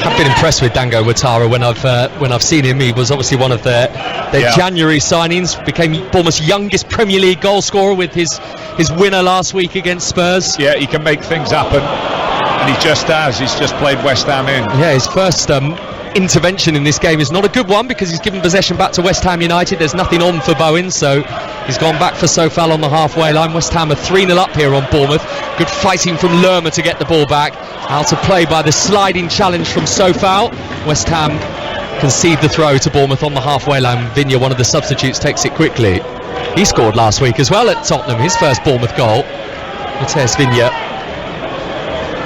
I've been impressed with Dango Ouattara when I've seen him. He was obviously one of their January signings, became Bournemouth's youngest Premier League goal scorer with his winner last week against Spurs. Yeah, he can make things happen, and he just has. He's just played West Ham in. Yeah, his first intervention in this game is not a good one, because he's given possession back to West Ham United. There's nothing on for Bowen, so he's gone back for Sofal on the halfway line. West Ham are 3-0 up here on Bournemouth. Good fighting from Lerma to get the ball back. Out of play by the sliding challenge from Sofal. West Ham concede the throw to Bournemouth on the halfway line. Vigna, one of the substitutes, takes it quickly. He scored last week as well at Tottenham, his first Bournemouth goal. Matthias Vigna.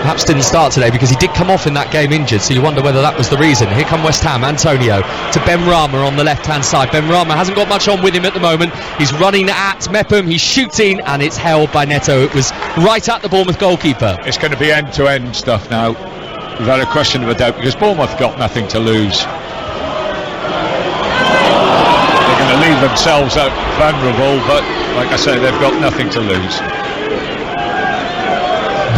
perhaps didn't start today because he did come off in that game injured, so you wonder whether that was the reason. Here come West Ham. Antonio to Ben Rama on the left hand side. Ben Rama hasn't got much on with him at the moment. He's running at Mepham, he's shooting, and it's held by Neto. It was right at the Bournemouth goalkeeper. It's going to be end to end stuff now, without a question of a doubt, because Bournemouth got nothing to lose. They're going to leave themselves out vulnerable, but like I say, they've got nothing to lose.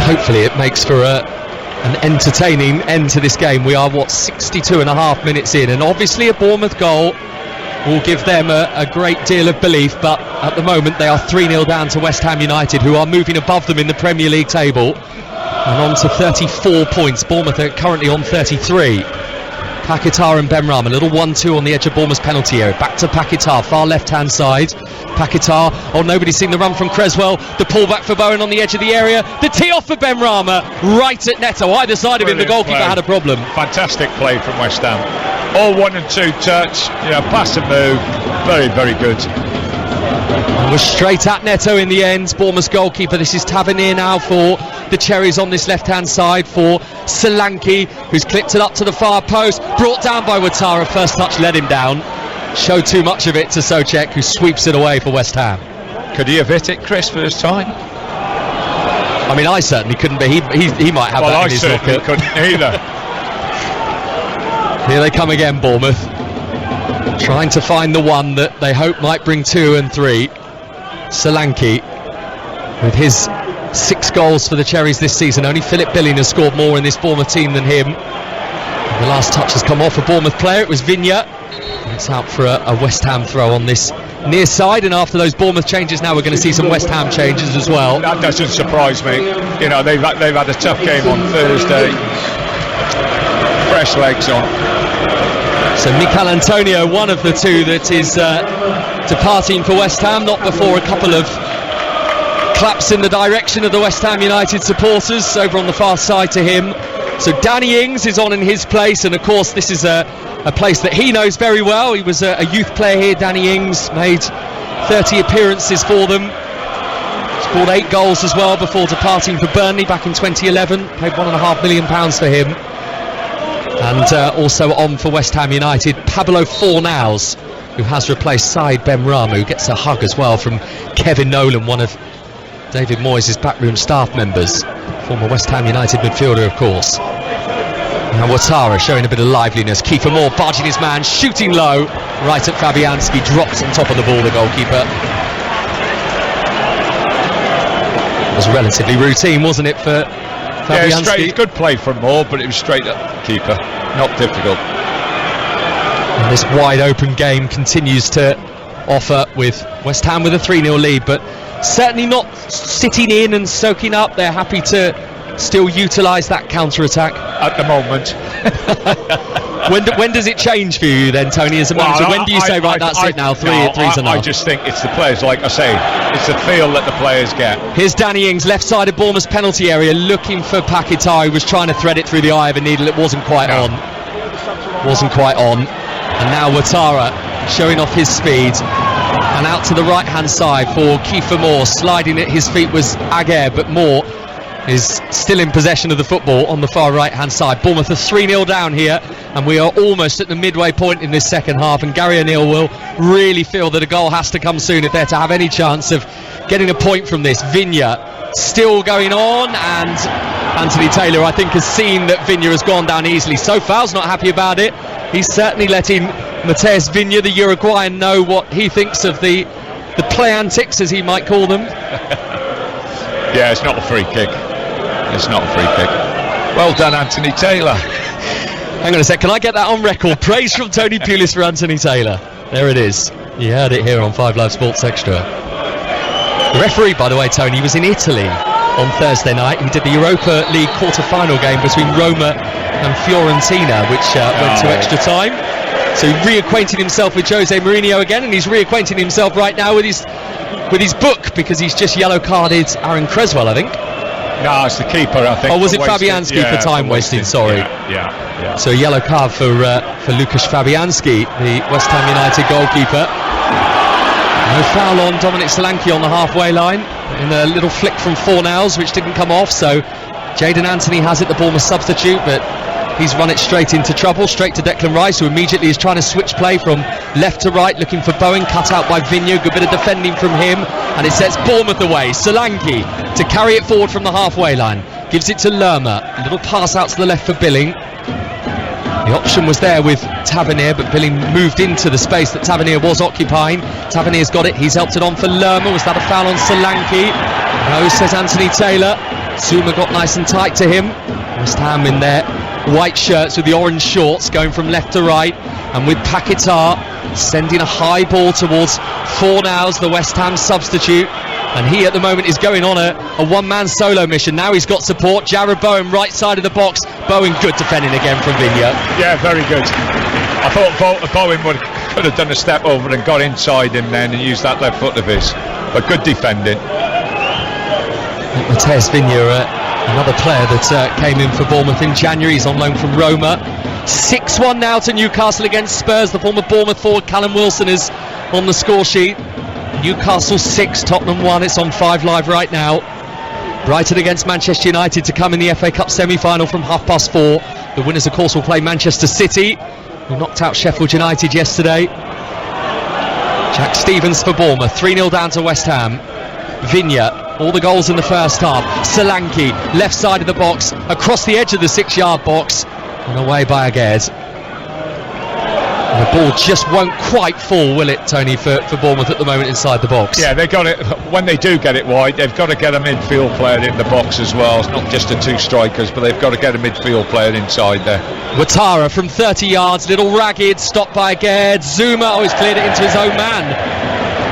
Hopefully it makes for an entertaining end to this game. We are 62 and a half minutes in, and obviously a Bournemouth goal will give them a great deal of belief, but at the moment they are 3-0 down to West Ham United, who are moving above them in the Premier League table and on to 34 points. Bournemouth are currently on 33. Paquetá and Ben Rama, a little 1-2 on the edge of Bournemouth's penalty area. Back to Paquetá, far left hand side. Paquetá, nobody's seen the run from Creswell. The pull back for Bowen on the edge of the area. The tee off for Ben Rama, right at Neto. Either side of him, the goalkeeper had a problem. Fantastic play from West Ham. All 1 and 2 touch, pass and move. Very, very good. And we're straight at Neto in the end. Bournemouth's goalkeeper. This is Tavernier now for the Cherries on this left hand side for Solanke, who's clipped it up to the far post, brought down by Ouattara. First touch let him down, showed too much of it to Souček, who sweeps it away for West Ham. Could he have hit it, Chris, first time? I mean, I certainly couldn't, but he might have that in his locker. I couldn't either. Here they come again, Bournemouth, trying to find the one that they hope might bring 2 and 3. Solanke with his 6 goals for the Cherries this season. Only Philip Billing has scored more in this Bournemouth team than him. The last touch has come off a Bournemouth player. It was Vigna. It's out for a West Ham throw on this near side, and after those Bournemouth changes now we're going to see some West Ham changes as well. That doesn't surprise me. They've had a tough game on Thursday. Fresh legs on. So Mikel Antonio, one of the two that is departing for West Ham, not before a couple of claps in the direction of the West Ham United supporters over on the far side to him. So Danny Ings is on in his place, and of course this is a place that he knows very well. He was a youth player here. Danny Ings made 30 appearances for them, scored 8 goals as well before departing for Burnley back in 2011. Paid £1.5 million for him. And also on for West Ham United, Pablo Fornals, who has replaced Said Ben Rama, who gets a hug as well from Kevin Nolan, one of David Moyes' backroom staff members, former West Ham United midfielder, of course. Now Ouattara showing a bit of liveliness. Kiefer Moore barging his man, shooting low, right at Fabianski, drops on top of the ball, the goalkeeper. It was relatively routine, wasn't it, for Fabianski? Yeah, straight, good play from Moore, but it was straight at the keeper, not difficult. And this wide open game continues to offer, with West Ham with a 3-0 lead, but certainly not sitting in and soaking up. They're happy to still utilise that counter-attack at the moment. When does it change for you then, Tony, as a manager? When do you say, right, that's it now, three's enough? I just think it's the players, like I say, it's the feel that the players get. Here's Danny Ings, left side of Bournemouth's penalty area, looking for Paquetá, who was trying to thread it through the eye of a needle. It wasn't quite on. And now Ouattara showing off his speed, and out to the right hand side for Kiefer Moore. Sliding at his feet was Aguirre, but Moore is still in possession of the football on the far right hand side. Bournemouth are 3-0 down here, and we are almost at the midway point in this second half, and Gary O'Neill will really feel that a goal has to come soon if they're to have any chance of getting a point from this. Vigna still going on, and Anthony Taylor, I think, has seen that Vigna has gone down easily. Soufal's not happy about it. He's certainly letting Matheus Vigna, the Uruguayan, know what he thinks of the play antics, as he might call them. Yeah, it's not a free kick. It's not a free kick. Well done, Anthony Taylor. Hang on a sec, can I get that on record? Praise from Tony Pulis for Anthony Taylor. There it is. You heard it here on 5 Live Sports Extra. The referee, by the way, Tony, was in Italy on Thursday night. He did the Europa League quarter-final game between Roma and Fiorentina, which went to extra time. So he reacquainted himself with Jose Mourinho again, and he's reacquainting himself right now with his book, because he's just yellow carded Aaron Creswell, I think. No, it's the keeper, I think. Oh, was it Fabianski for time wasting? Sorry. Yeah. So a yellow card for Lukasz Fabianski, the West Ham United goalkeeper. No foul on Dominic Solanke on the halfway line, in a little flick from Fornals, which didn't come off. So Jayden Anthony has it, the Bournemouth substitute, but he's run it straight into trouble, straight to Declan Rice, who immediately is trying to switch play from left to right, looking for Bowen, cut out by Vigna. Good bit of defending from him, and it sets Bournemouth away. Solanke to carry it forward from the halfway line, gives it to Lerma, a little pass out to the left for Billing. The option was there with Tavernier, but Billing moved into the space that Tavernier was occupying. Tavernier's got it, he's helped it on for Lerma. Was that a foul on Solanke? No, says Anthony Taylor. Zuma got nice and tight to him. West Ham in their white shirts with the orange shorts, going from left to right, and with Paquetá sending a high ball towards Fornals, the West Ham substitute, and he at the moment is going on a one-man solo mission. Now he's got support. Jared Bowen, right side of the box. Bowen, good defending again from Vigna. Yeah, very good. I thought Bowen could have done a step over and got inside him then and used that left foot of his, but good defending. Matheus Vigna, another player that came in for Bournemouth in January. He's on loan from Roma. 6-1 now to Newcastle against Spurs. The former Bournemouth forward Callum Wilson is on the score sheet. Newcastle 6, Tottenham 1. It's on 5 Live right now. Brighton against Manchester United to come in the FA Cup semi-final from 4:30. The winners, of course, will play Manchester City, who knocked out Sheffield United yesterday. Jack Stevens for Bournemouth. 3-0 down to West Ham. Vigna, all the goals in the first half. Solanke, left side of the box, across the edge of the 6-yard box, and away by Aguerd. And the ball just won't quite fall, will it, Tony, for Bournemouth at the moment inside the box? Yeah, they got it. When they do get it wide, they've got to get a midfield player in the box as well. It's not just the 2 strikers, but they've got to get a midfield player inside there. Ouattara from 30 yards, little ragged, stopped by Aguerd. Zuma, he's cleared it into his own man.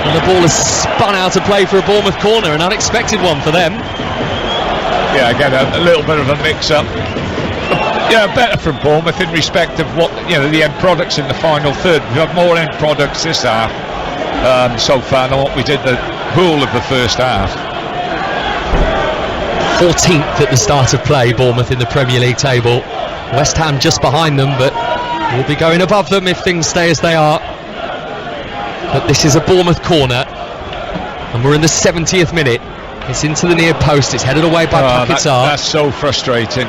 And the ball has spun out of play for a Bournemouth corner, an unexpected one for them. Yeah, again, a little bit of a mix-up. Yeah, better from Bournemouth in respect of what, the end products in the final third. We have more end products this half so far than what we did the whole of the first half. 14th at the start of play, Bournemouth in the Premier League table. West Ham just behind them, but will be going above them if things stay as they are. But this is a Bournemouth corner, and we're in the 70th minute. It's into the near post, it's headed away by Paquetá. That's so frustrating.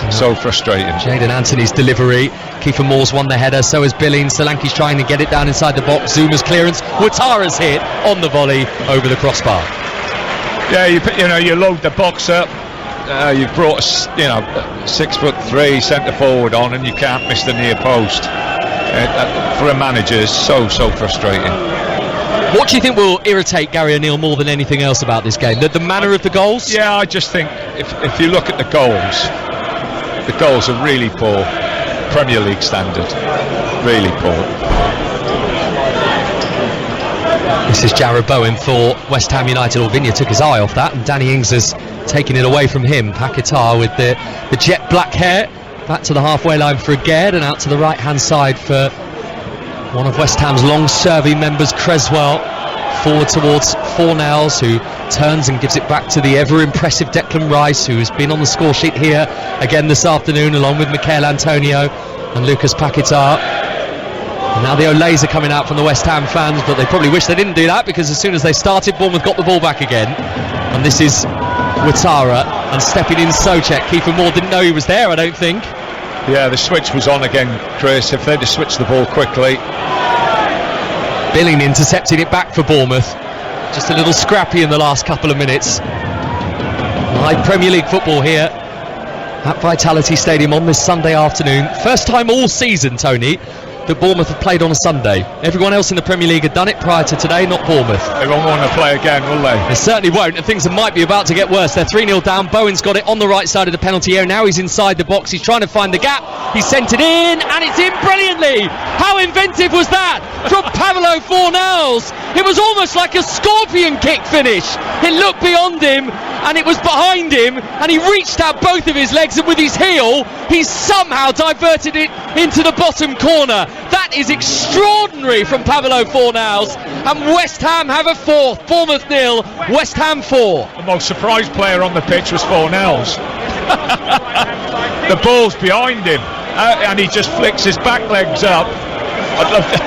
So frustrating. Jayden Anthony's delivery. Kiefer Moore's won the header, so is Billing. Solanke's trying to get it down inside the box. Zuma's clearance. Ouattara's hit on the volley over the crossbar. Yeah, you load the box up. You've brought 6'3" centre forward on, and you can't miss the near post. For a manager, it's so frustrating. What do you think will irritate Gary O'Neill more than anything else about this game? The manner of the goals? Yeah, I just think if you look at the goals are really poor. Premier League standard. Really poor. This is Jared Bowen for West Ham United. Vigna took his eye off that, and Danny Ings has taken it away from him. Paquetá with the jet black hair. Back to the halfway line for Aguerd, and out to the right-hand side for one of West Ham's long-serving members, Creswell, forward towards Fornals, who turns and gives it back to the ever-impressive Declan Rice, who has been on the score sheet here again this afternoon, along with Mikel Antonio and Lucas Paquetá. And now the Olays are coming out from the West Ham fans, but they probably wish they didn't do that, because as soon as they started, Bournemouth got the ball back again. And this is Ouattara, and stepping in Souček. Kiefer Moore didn't know he was there, I don't think. Yeah, the switch was on again, Chris. If they'd have switched the ball quickly. Billing intercepting it back for Bournemouth. Just a little scrappy in the last couple of minutes. Live Premier League football here at Vitality Stadium on this Sunday afternoon. First time all season, Tony, that Bournemouth have played on a Sunday. Everyone else in the Premier League had done it prior to today, not Bournemouth. They won't want to play again, will they? They certainly won't, and things might be about to get worse. They're 3-0 down. Bowen's got it on the right side of the penalty area. Now he's inside the box. He's trying to find the gap. He's sent it in, and it's in brilliantly. How inventive was that from Pablo Fornals? It was almost like a scorpion kick finish. It looked beyond him, and it was behind him, and he reached out both of his legs, and with his heel, he somehow diverted it into the bottom corner. That is extraordinary from Pablo Fornals, and West Ham have a fourth. Bournemouth 0, West Ham 4. The most surprised player on the pitch was Fornals. The ball's behind him, and he just flicks his back legs up. I'd love to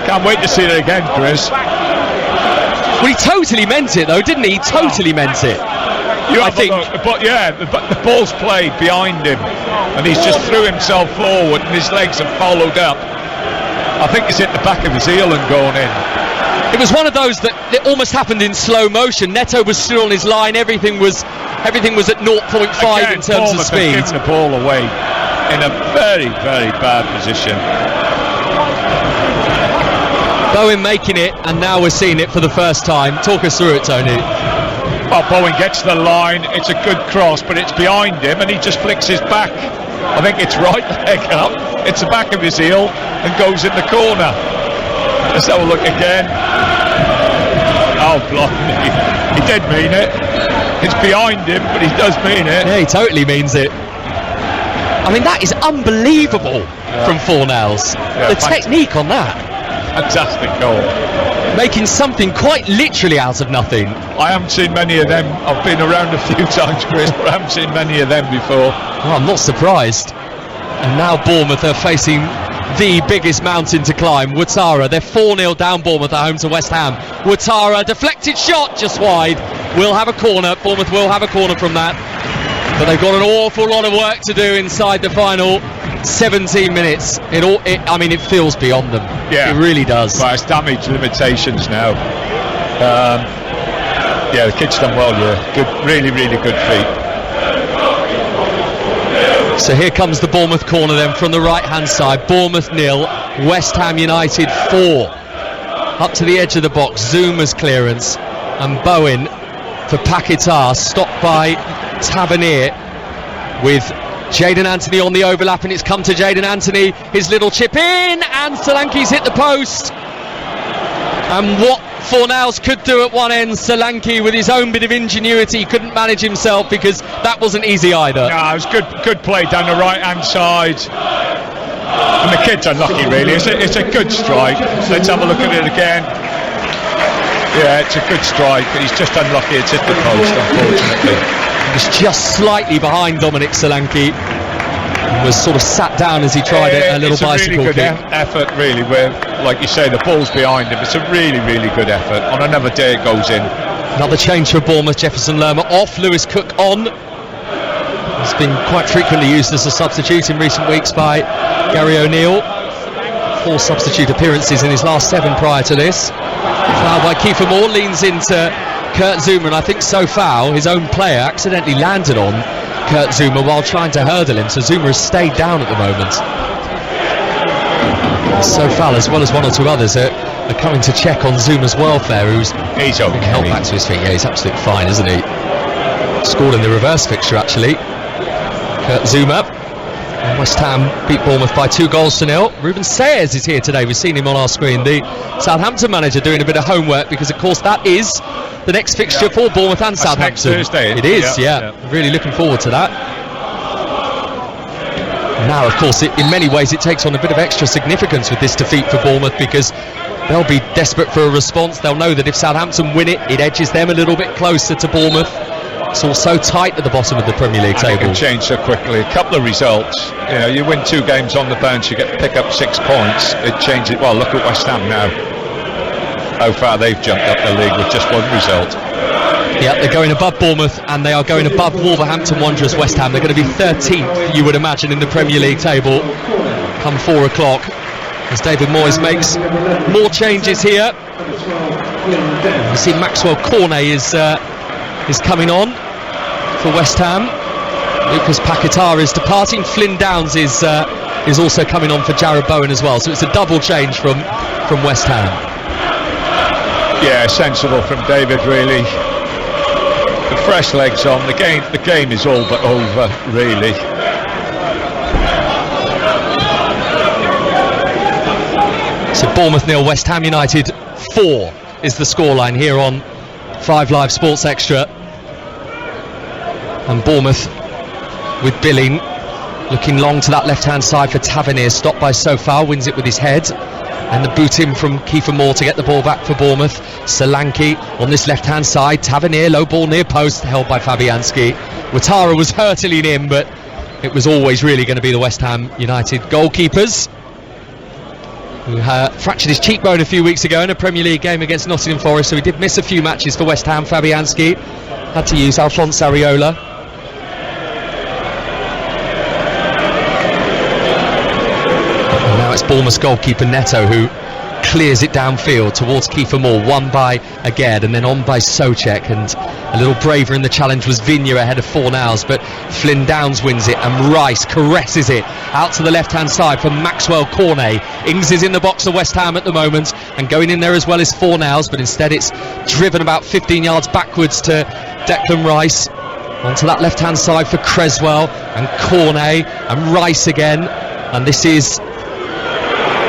can't wait to see it again, Chris. Well, he totally meant it, though, didn't he? He totally meant it. I think. But yeah, the ball's played behind him, and he's just threw himself forward, and his legs have followed up. I think he's hit the back of his heel and gone in. It was one of those that it almost happened in slow motion. Neto was still on his line. Everything was at 0.5 Again, in terms of speed. Giving the ball away in a very, very bad position. Bowen making it, and now we're seeing it for the first time. Talk us through it, Tony. Well, Bowen gets the line. It's a good cross, but it's behind him, and he just flicks his back. I think it's right leg up. It's the back of his heel and goes in the corner. Let's have a look again. Oh, blimey. He did mean it. It's behind him, but he does mean it. Yeah, he totally means it. I mean, that is unbelievable from Fornals. The technique on that. Fantastic goal. Making something quite literally out of nothing. I haven't seen many of them. I've been around a few times, Chris, but I haven't seen many of them before. Well, I'm not surprised. And now Bournemouth are facing the biggest mountain to climb. Ouattara, they're 4-0 down Bournemouth at home to West Ham. Ouattara, deflected shot just wide. We'll have a corner. Bournemouth will have a corner from that. But they've got an awful lot of work to do inside the final 17 minutes. It feels beyond them. Yeah, it really does. But it's damage limitations now. Yeah, the kid's done well. Yeah, good, really, really good feat. So here comes the Bournemouth corner then from the right hand side. Bournemouth 0, West Ham United 4. Up to the edge of the box, Zuma's clearance, and Bowen for Paquetá, stopped by Tavernier with Jadon Anthony on the overlap, and it's come to Jadon Anthony, his little chip in, and Solanke's hit the post. And what Fornals could do at one end, Solanke with his own bit of ingenuity couldn't manage himself, because that wasn't easy either. No, it was good play down the right hand side, and the kid's unlucky really. It's a good strike. Let's have a look at it again. Yeah, it's a good strike, but he's just unlucky. It's hit the post, unfortunately. He was just slightly behind Dominic Solanke, and was sort of sat down as he tried a little bicycle kick. It's a really good effort, really, where, like you say, the ball's behind him. It's a really, really good effort. On another day it goes in. Another change for Bournemouth. Jefferson Lerma off, Lewis Cook on. He's been quite frequently used as a substitute in recent weeks by Gary O'Neill. 4 substitute appearances in his last 7 prior to this. Foul by Kiefer Moore, leans into Kurt Zouma, and I think Sofao, his own player, accidentally landed on Kurt Zouma while trying to hurdle him, so Zouma has stayed down at the moment. Sofao, as well as 1 or 2 others, are coming to check on Zuma's welfare, who's okay. Held back to his feet. Yeah, he's absolutely fine, isn't he? Scored in the reverse fixture, actually. Kurt Zouma. And West Ham beat Bournemouth by 2-0. Ruben Sayers is here today. We've seen him on our screen. The Southampton manager doing a bit of homework, because of course that is the next fixture for Bournemouth and Southampton. Next Thursday. It is, yeah. Really looking forward to that. Now, of course, in many ways it takes on a bit of extra significance with this defeat for Bournemouth, because they'll be desperate for a response. They'll know that if Southampton win it, it edges them a little bit closer to Bournemouth. It's all so tight at the bottom of the Premier League table. It can change so quickly. A couple of results, you win 2 games on the bounce, you pick up 6 points. It changes. Well, look at West Ham now. How far they've jumped up the league with just 1 result. Yeah, they're going above Bournemouth, and they are going above Wolverhampton Wanderers. West Ham, they're going to be 13th, you would imagine, in the Premier League table come 4 o'clock, as David Moyes makes more changes here. You see Maxwell Cornet is coming on for West Ham. Lucas Paquetá is departing. Flynn Downs is also coming on for Jarrod Bowen as well. So it's a double change from West Ham. Yeah, sensible from David, really. The fresh legs on. The game is all but over, really. So Bournemouth 0, West Ham United 4 is the scoreline here on 5 Live Sports Extra. And Bournemouth with Billing looking long to that left hand side for Tavernier, stopped by Sofao, wins it with his head, and the boot in from Kiefer Moore to get the ball back for Bournemouth. Solanke on this left hand side, Tavernier, low ball near post, held by Fabianski. Ouattara was hurtling in, but it was always really going to be the West Ham United goalkeepers, who fractured his cheekbone a few weeks ago in a Premier League game against Nottingham Forest, so he did miss a few matches for West Ham. Fabianski had to use Alphonse Areola. And now it's Bournemouth's goalkeeper Neto who clears it downfield towards Kiefer Moore, won by Aged and then on by Souček, and a little braver in the challenge was Vigna ahead of Fornals, but Flynn Downs wins it and Rice caresses it out to the left hand side for Maxwell Cornet. Ings is in the box for West Ham at the moment and going in there as well as Fornals, but instead it's driven about 15 yards backwards to Declan Rice. Onto that left hand side for Creswell and Cornet and Rice again, and this is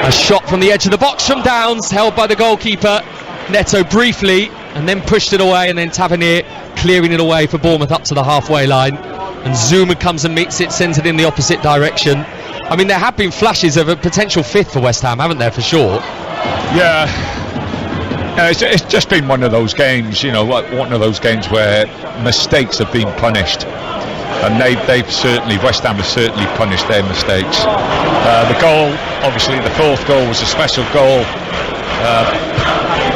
a shot from the edge of the box from Downs, held by the goalkeeper Neto briefly, and then pushed it away, and then Tavernier clearing it away for Bournemouth up to the halfway line, and Zuma comes and meets it, sends it in the opposite direction. I mean, there have been flashes of a potential fifth for West Ham, haven't there, for sure? Yeah, it's just been one of those games, you know, one of those games where mistakes have been punished. And they've certainly, West Ham have certainly punished their mistakes. The goal, obviously the fourth goal was a special goal,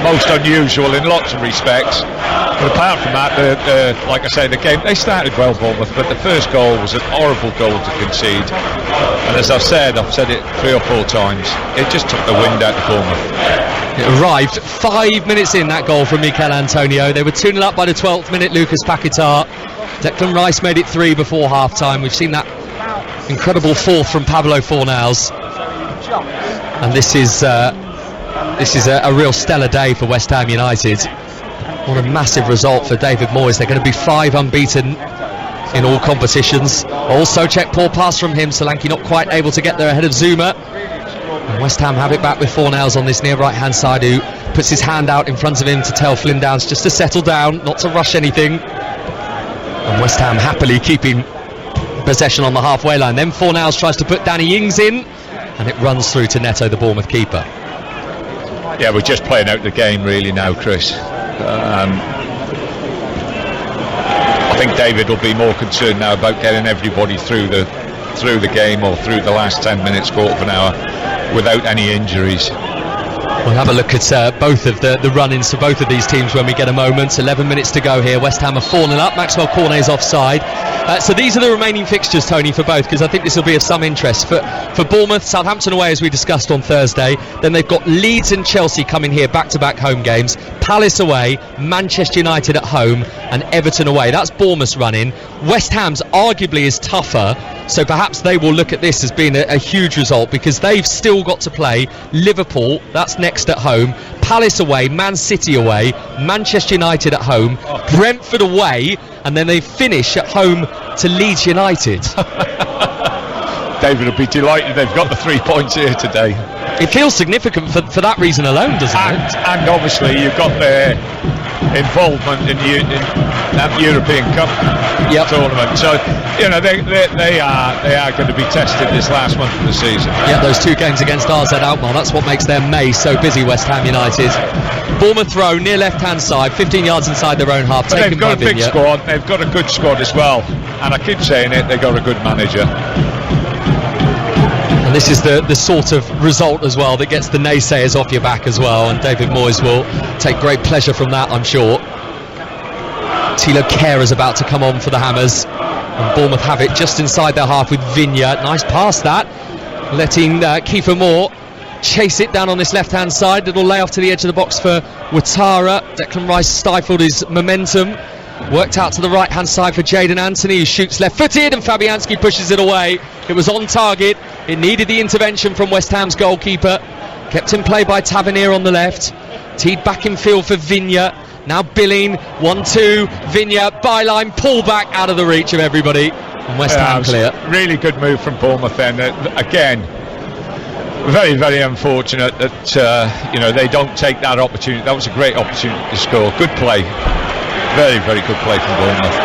most unusual in lots of respects. But apart from that, like I say, the game, they started well, Bournemouth, but the first goal was an horrible goal to concede. And as I've said it 3 or 4 times, it just took the wind out of Bournemouth. It arrived 5 minutes in, that goal from Mikel Antonio. They were 2-0 up by the 12th minute, Lucas Paquetá. Declan Rice made it 3 before half-time. We've seen that incredible fourth from Pablo Fornals, and this is a real stellar day for West Ham United. What a massive result for David Moyes. They're going to be 5 unbeaten in all competitions. Also, check poor pass from him. Solanke not quite able to get there ahead of Zuma. And West Ham have it back with Fornals on this near right-hand side, who puts his hand out in front of him to tell Flynn Downs just to settle down, not to rush anything. And West Ham happily keeping possession on the halfway line. Then Fornals tries to put Danny Ings in, and it runs through to Neto, the Bournemouth keeper. Yeah, we're just playing out the game really now, Chris. I think David will be more concerned now about getting everybody through the game, or through the last 10 minutes, quarter of an hour, without any injuries. We'll have a look at both of the run-ins for both of these teams when we get a moment. 11 minutes to go here. West Ham are 4-0 up. Maxwell Cornet's offside. So these are the remaining fixtures, Tony, for both, because I think this will be of some interest. For Bournemouth, Southampton away, as we discussed on Thursday. Then they've got Leeds and Chelsea coming here, back-to-back home games. Palace away, Manchester United at home, and Everton away. That's Bournemouth's run-in. West Ham's arguably is tougher, so perhaps they will look at this as being a huge result, because they've still got to play Liverpool, that's next at home, Palace away, Man City away, Manchester United at home, Brentford away, and then they finish at home to Leeds United. David will be delighted they've got the 3 points here today. It feels significant for that reason alone, doesn't it? And obviously you've got their involvement in that European Cup tournament. So, you know, they are going to be tested this last month of the season. Yeah, those 2 games against RZ Alkmaar, that's what makes their May so busy, West Ham United. Bournemouth throw near left-hand side, 15 yards inside their own half. But they've got a big squad, they've got a good squad as well. And I keep saying it, they've got a good manager. And this is the sort of result as well that gets the naysayers off your back as well, and David Moyes will take great pleasure from that, I'm sure. Thilo Kehrer is about to come on for the Hammers, and Bournemouth have it just inside their half with Vigna. Nice pass that, letting Kiefer Moore chase it down on this left hand side. Little layoff to the edge of the box for Ouattara. Declan Rice stifled his momentum, worked out to the right hand side for Jadon Anthony, who shoots left footed, and Fabianski pushes it away. It was on target, it needed the intervention from West Ham's goalkeeper, kept in play by Tavernier on the left, teed back in field for Vigna. Now Billing, 1-2, Vigna, byline, pull back out of the reach of everybody, and West Ham clear. Really good move from Bournemouth then. Again, very, very unfortunate that you know, they don't take that opportunity. That was a great opportunity to score. Good play, very, very good play from Bournemouth.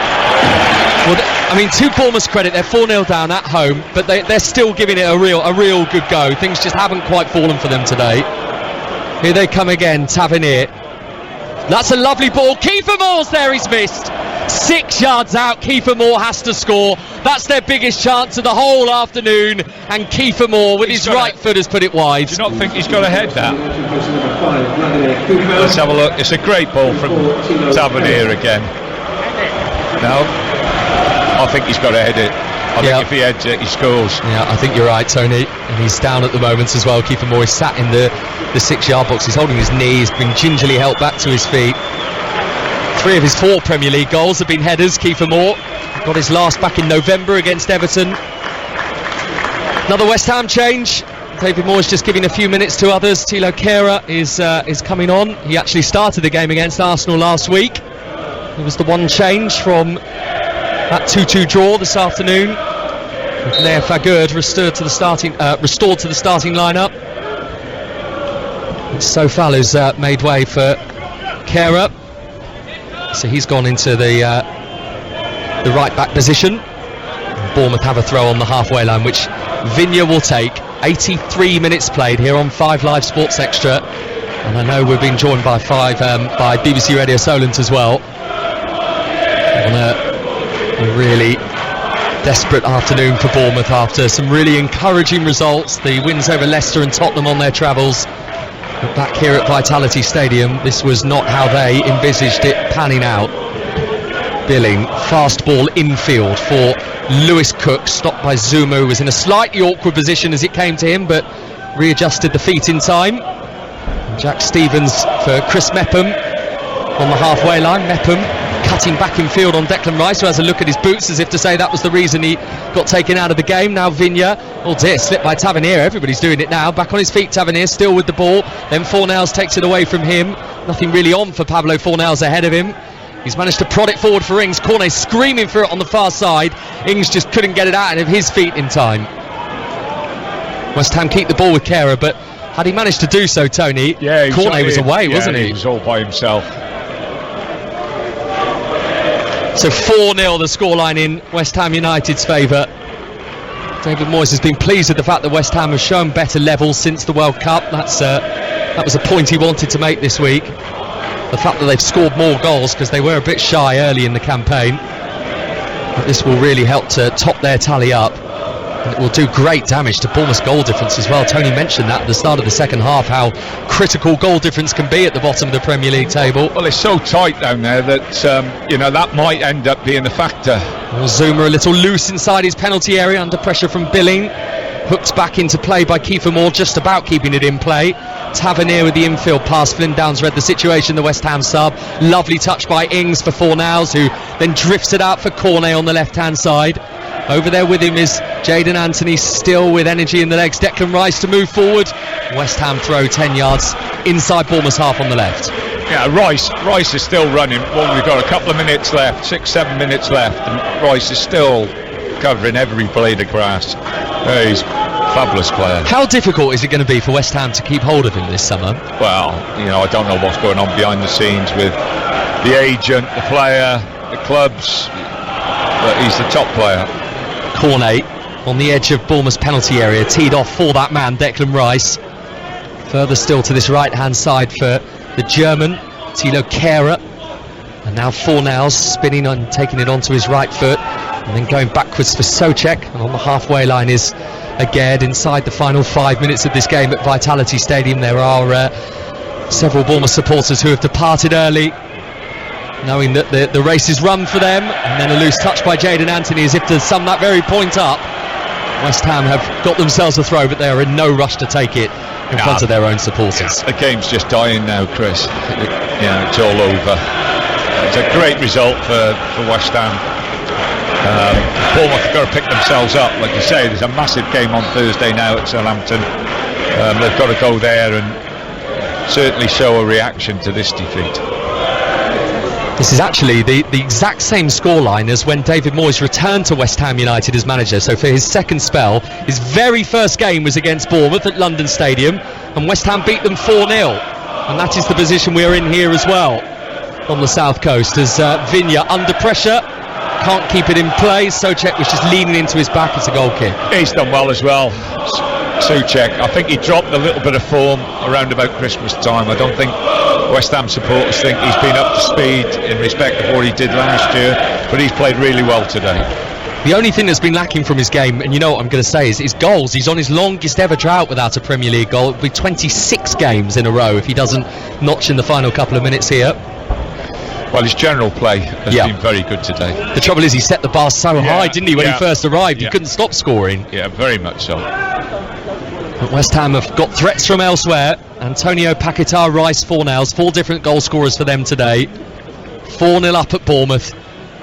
Well, I mean, to Bournemouth's credit, they're 4-0 down at home, but they're still giving it a real good go. Things just haven't quite fallen for them today. Here they come again, Tavernier. That's a lovely ball. Kiefer Moore's there, he's missed. 6 yards out, Kiefer Moore has to score. That's their biggest chance of the whole afternoon, and Kiefer Moore with his right foot has put it wide. Do you not think he's got to head that? Let's have a look. It's a great ball from Tavernier again. No, I think he's got to head it. I think if he heads it, he scores. Yeah, I think you're right, Tony. And he's down at the moment as well. Kiefer Moore is sat in the 6-yard box. He's holding his knee. He's been gingerly helped back to his feet. 3 of his 4 Premier League goals have been headers. Kiefer Moore got his last back in November against Everton. Another West Ham change. David Moore's just giving a few minutes to others. Thilo Kehrer is coming on. He actually started the game against Arsenal last week. It was the one change from that 2-2 draw this afternoon, with Nair Fagoud restored to the starting lineup. Sofalu's made way for Kehrer, so he's gone into the right back position. Bournemouth have a throw on the halfway line, which Vigna will take. 83 minutes played here on 5 Live Sports Extra, and I know we're being joined by by BBC Radio Solent as well. On a really desperate afternoon for Bournemouth after some really encouraging results, the wins over Leicester and Tottenham on their travels. But back here at Vitality Stadium, this was not how they envisaged it panning out. Billing, fast ball infield for Lewis Cook, stopped by Zuma, who was in a slightly awkward position as it came to him, but readjusted the feet in time. And Jack Stevens for Chris Mepham on the halfway line. Mepham cutting back in field on Declan Rice, who has a look at his boots as if to say that was the reason he got taken out of the game. Now Vigna, oh dear, slipped by Tavernier. Everybody's doing it now. Back on his feet, Tavernier still with the ball. Then Fornals takes it away from him. Nothing really on for Pablo Fornals ahead of him. He's managed to prod it forward for Ings. Cornet screaming for it on the far side. Ings just couldn't get it out of his feet in time. West Ham keep the ball with Kehrer, but had he managed to do so, Tony, Cornet was away, wasn't he? He was all by himself. So 4-0 the scoreline in West Ham United's favour. David Moyes has been pleased with the fact that West Ham have shown better levels since the World Cup. That was a point he wanted to make this week. The fact that they've scored more goals, because they were a bit shy early in the campaign. But this will really help to top their tally up. And it will do great damage to Bournemouth's goal difference as well. Tony mentioned that at the start of the second half, how critical goal difference can be at the bottom of the Premier League table. Well, it's so tight down there that that might end up being a factor. Well, Zuma a little loose inside his penalty area under pressure from Billing. Hooked back into play by Kiefer Moore, just about keeping it in play. Tavernier with the infield pass. Flynn Downs read the situation, the West Ham sub. Lovely touch by Ings for Fornals, who then drifts it out for Cornet on the left-hand side. Over there with him is Jayden Anthony, still with energy in the legs. Declan Rice to move forward. West Ham throw 10 yards inside Bournemouth's half on the left. Yeah, Rice is still running. Well, we've got a couple of minutes left, 6-7 minutes left, and Rice is still covering every blade of grass. He's a fabulous player. How difficult is it going to be for West Ham to keep hold of him this summer? Well, I don't know what's going on behind the scenes with the agent, the player, the clubs, but he's the top player. Cornet on the edge of Bournemouth's penalty area, teed off for that man, Declan Rice. Further still to this right-hand side for the German, Thilo Kehrer. And now Fornals spinning and taking it onto his right foot, and then going backwards for Souček. And on the halfway line is Aguerd inside the final 5 minutes of this game at Vitality Stadium. There are several Bournemouth supporters who have departed early, knowing that the race is run for them. And then a loose touch by Jayden Anthony, as if to sum that very point up. West Ham have got themselves a throw, but they are in no rush to take it in front of their own supporters. The game's just dying now, Chris. It's all over. It's a great result for West Ham. Bournemouth have got to pick themselves up. Like you say, there's a massive game on Thursday now at Southampton. They've got to go there and certainly show a reaction to this defeat. This is actually the exact same scoreline as when David Moyes returned to West Ham United as manager. So for his second spell, his very first game was against Bournemouth at London Stadium, and West Ham beat them 4-0. And that is the position we're in here as well on the south coast, as Vigna under pressure, can't keep it in play. Souček was just leaning into his back. It's a goal kick. He's done well as well, Souček. I think he dropped a little bit of form around about Christmas time. I don't think West Ham supporters think he's been up to speed in respect of what he did last year, but he's played really well today. The only thing that's been lacking from his game, and you know what I'm going to say, is his goals. He's on his longest ever drought without a Premier League goal. It'll be 26 games in a row if he doesn't notch in the final couple of minutes here. Well, his general play has been very good today. The trouble is he set the bar so high, didn't he, when he first arrived? He couldn't stop scoring. Yeah, very much so. But West Ham have got threats from elsewhere. Antonio, Paquetá, Rice, Fornals, 4 different goal scorers for them today. 4-0 up at Bournemouth.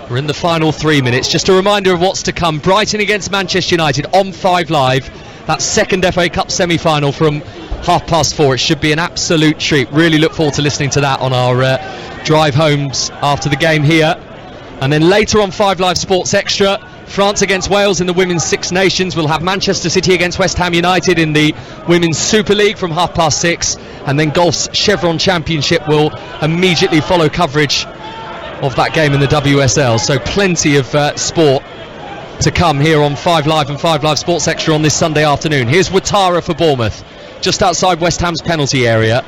We're in the final 3 minutes. Just a reminder of what's to come. Brighton against Manchester United on 5 Live. That second FA Cup semi-final from 4:30. It should be an absolute treat. Really look forward to listening to that on our drive homes after the game here. And then later on 5 Live Sports Extra, France against Wales in the Women's Six Nations. We'll have Manchester City against West Ham United in the Women's Super League from 6:30. And then golf's Chevron Championship will immediately follow coverage of that game in the WSL. So plenty of sport to come here on 5 Live and 5 Live Sports Extra on this Sunday afternoon. Here's Ouattara for Bournemouth, just outside West Ham's penalty area,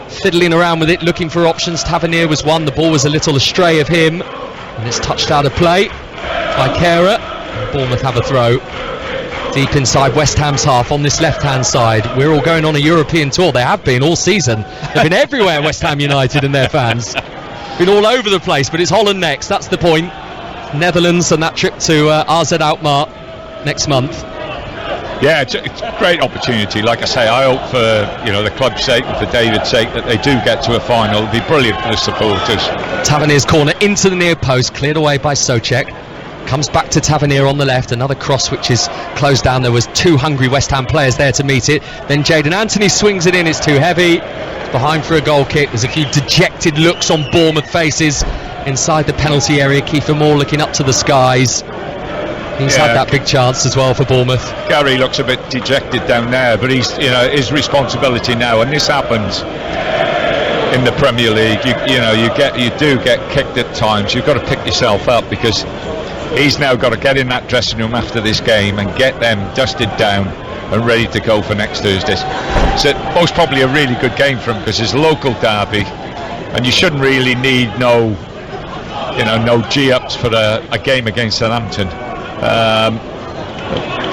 fiddling around with it, looking for options. Tavernier was one. The ball was a little astray of him, and it's touched out of play by Kehrer. Bournemouth have a throw deep inside West Ham's half on this left-hand side. We're all going on a European tour. They have been all season. They've been everywhere, West Ham United and their fans. Been all over the place, but it's Holland next. That's the point. Netherlands and that trip to AZ Alkmaar next month. Yeah, it's a great opportunity. Like I say, I hope for the club's sake and for David's sake that they do get to a final. It'll be brilliant for the supporters. Tavernier's corner into the near post, cleared away by Souček. Comes back to Tavernier on the left. Another cross which is closed down. There was 2 hungry West Ham players there to meet it. Then Jadon Anthony swings it in. It's too heavy. It's behind for a goal kick. There's a few dejected looks on Bournemouth faces inside the penalty area. Kiefer Moore looking up to the skies. He's had that big chance as well for Bournemouth. Gary looks a bit dejected down there, but he's his responsibility now, and this happens in the Premier League. You do get kicked at times. You've got to pick yourself up, because he's now got to get in that dressing room after this game and get them dusted down and ready to go for next Thursday. So most probably a really good game for him, because it's a local derby, and you shouldn't really need no G-ups for a game against Southampton.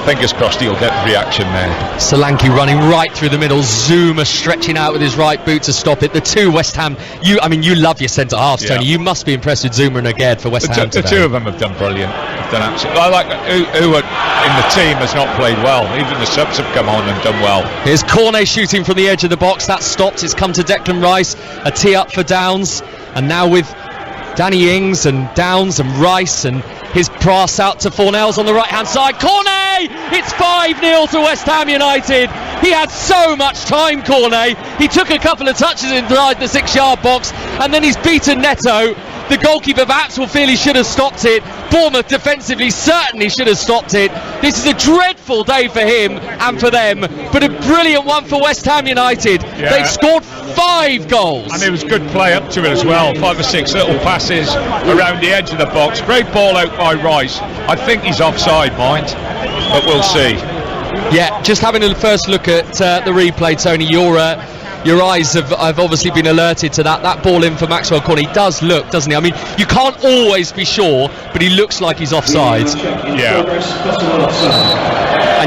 Fingers crossed he'll get the reaction there. Solanke running right through the middle. Zuma stretching out with his right boot to stop it. The 2 West Ham. You love your centre halves, Tony. You must be impressed with Zuma and Aged for West Ham today. The 2 of them have done brilliant. Have done absolutely. I like who in the team has not played well. Even the subs have come on and done well. Here's Cornet shooting from the edge of the box. That's stopped. It's come to Declan Rice. A tee up for Downs, and now with Danny Ings and Downs and Rice, and his pass out to Fornals on the right hand side. Cornet! It's 5-0 to West Ham United. He had so much time, Cornet. He took a couple of touches inside the 6-yard box, and then he's beaten Neto. The goalkeeper perhaps will feel he should have stopped it. Bournemouth defensively certainly should have stopped it. This is a dreadful day for him and for them, but a brilliant one for West Ham United. Yeah. They've scored 5 goals. And it was good play up to it as well. 5 or 6 little passes around the edge of the box. Great ball out by Rice. I think he's offside, mind, but we'll see. Yeah, just having a first look at the replay, Tony, your eyes have obviously been alerted to that ball in for Maxwell Cornet. He does look, doesn't he? I mean, you can't always be sure, but he looks like he's offside. Yeah.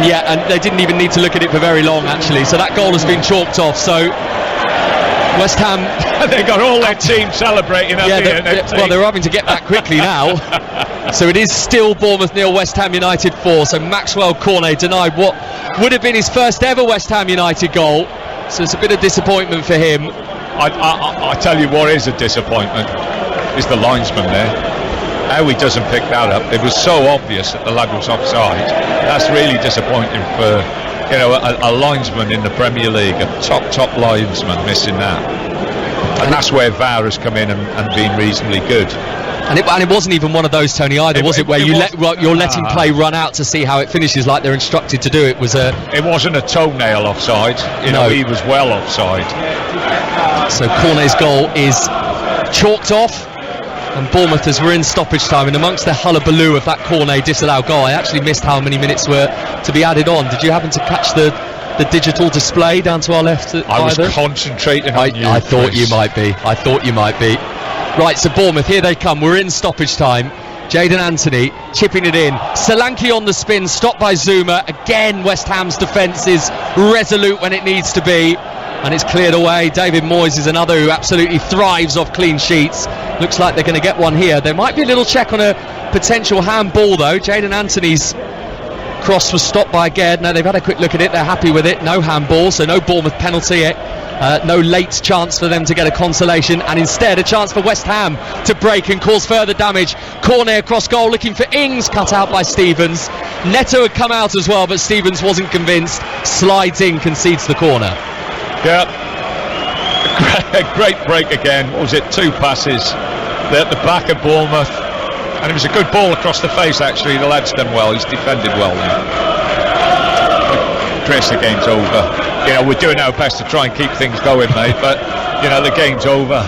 And they didn't even need to look at it for very long, actually. So that goal has been chalked off. So West Ham, they got all their team celebrating. Well, they're having to get back quickly now. So it is still Bournemouth 0, West Ham United 4. So Maxwell Cornet denied what would have been his first ever West Ham United goal. So it's a bit of disappointment for him. I tell you what is a disappointment is the linesman there. How he doesn't pick that up. It was so obvious that the lad was offside. That's really disappointing for a linesman in the Premier League, a top linesman missing that. And that's where VAR has come in and been reasonably good. And it wasn't even one of those, Tony, either, was it? Where you're letting play run out to see how it finishes, like they're instructed to do. It wasn't a toenail offside. He was well offside. So Cornet's goal is chalked off, and Bournemouth, as we're in stoppage time, and amongst the hullabaloo of that Cornet disallowed goal, I actually missed how many minutes were to be added on. Did you happen to catch the digital display down to our left? I was concentrating on you. I thought you might be. Right, so Bournemouth, here they come. We're in stoppage time. Jadon Anthony chipping it in. Solanke on the spin, stopped by Zuma. Again, West Ham's defence is resolute when it needs to be. and it's cleared away. David Moyes is another who absolutely thrives off clean sheets. Looks like they're going to get one here. There might be a little check on a potential handball though. Jayden Anthony's cross was stopped by Gerd. Now they've had a quick look at it, they're happy with it. No handball, so no Bournemouth penalty. No late chance for them to get a consolation, and instead a chance for West Ham to break and cause further damage. Corner across goal, looking for Ings, cut out by Stevens. Neto had come out as well, but Stevens wasn't convinced. Slides in, concedes the corner. Yeah, a great break again. What was it? 2 passes. They're at the back of Bournemouth, and it was a good ball across the face. Actually, the lad's done well. He's defended well now. Chris, the game's over. You know, we're doing our best to try and keep things going, mate, but you know, the game's over.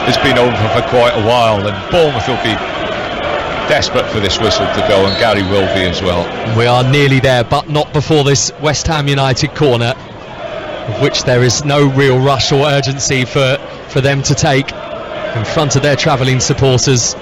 It's been over for quite a while, and Bournemouth will be desperate for this whistle to go, and Gary will be as well. We are nearly there, but not before this West Ham United corner, of which there is no real rush or urgency for them to take in front of their travelling supporters.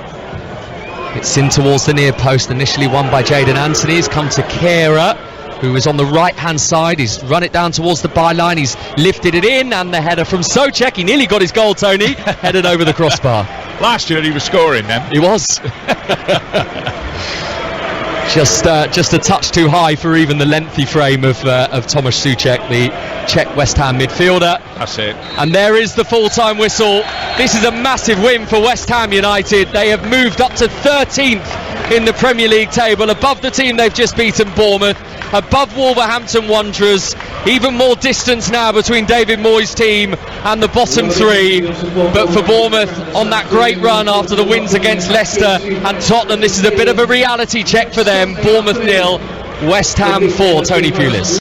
It's in towards the near post, initially won by Jayden Anthony. He's come to Kehrer, who is on the right hand side. He's run it down towards the byline, he's lifted it in, and the header from Souček. He nearly got his goal, Tony. Headed over the crossbar. Last year he was scoring then. He was. Just a touch too high for even the lengthy frame of Tomáš Souček, the Czech West Ham midfielder. That's it. And there is the full-time whistle. This is a massive win for West Ham United. They have moved up to 13th in the Premier League table, above the team they've just beaten, Bournemouth, above Wolverhampton Wanderers. Even more distance now between David Moyes' team and the bottom 3. But for Bournemouth, on that great run after the wins against Leicester and Tottenham, this is a bit of a reality check for them. Bournemouth 0, West Ham 4. Tony Pulis.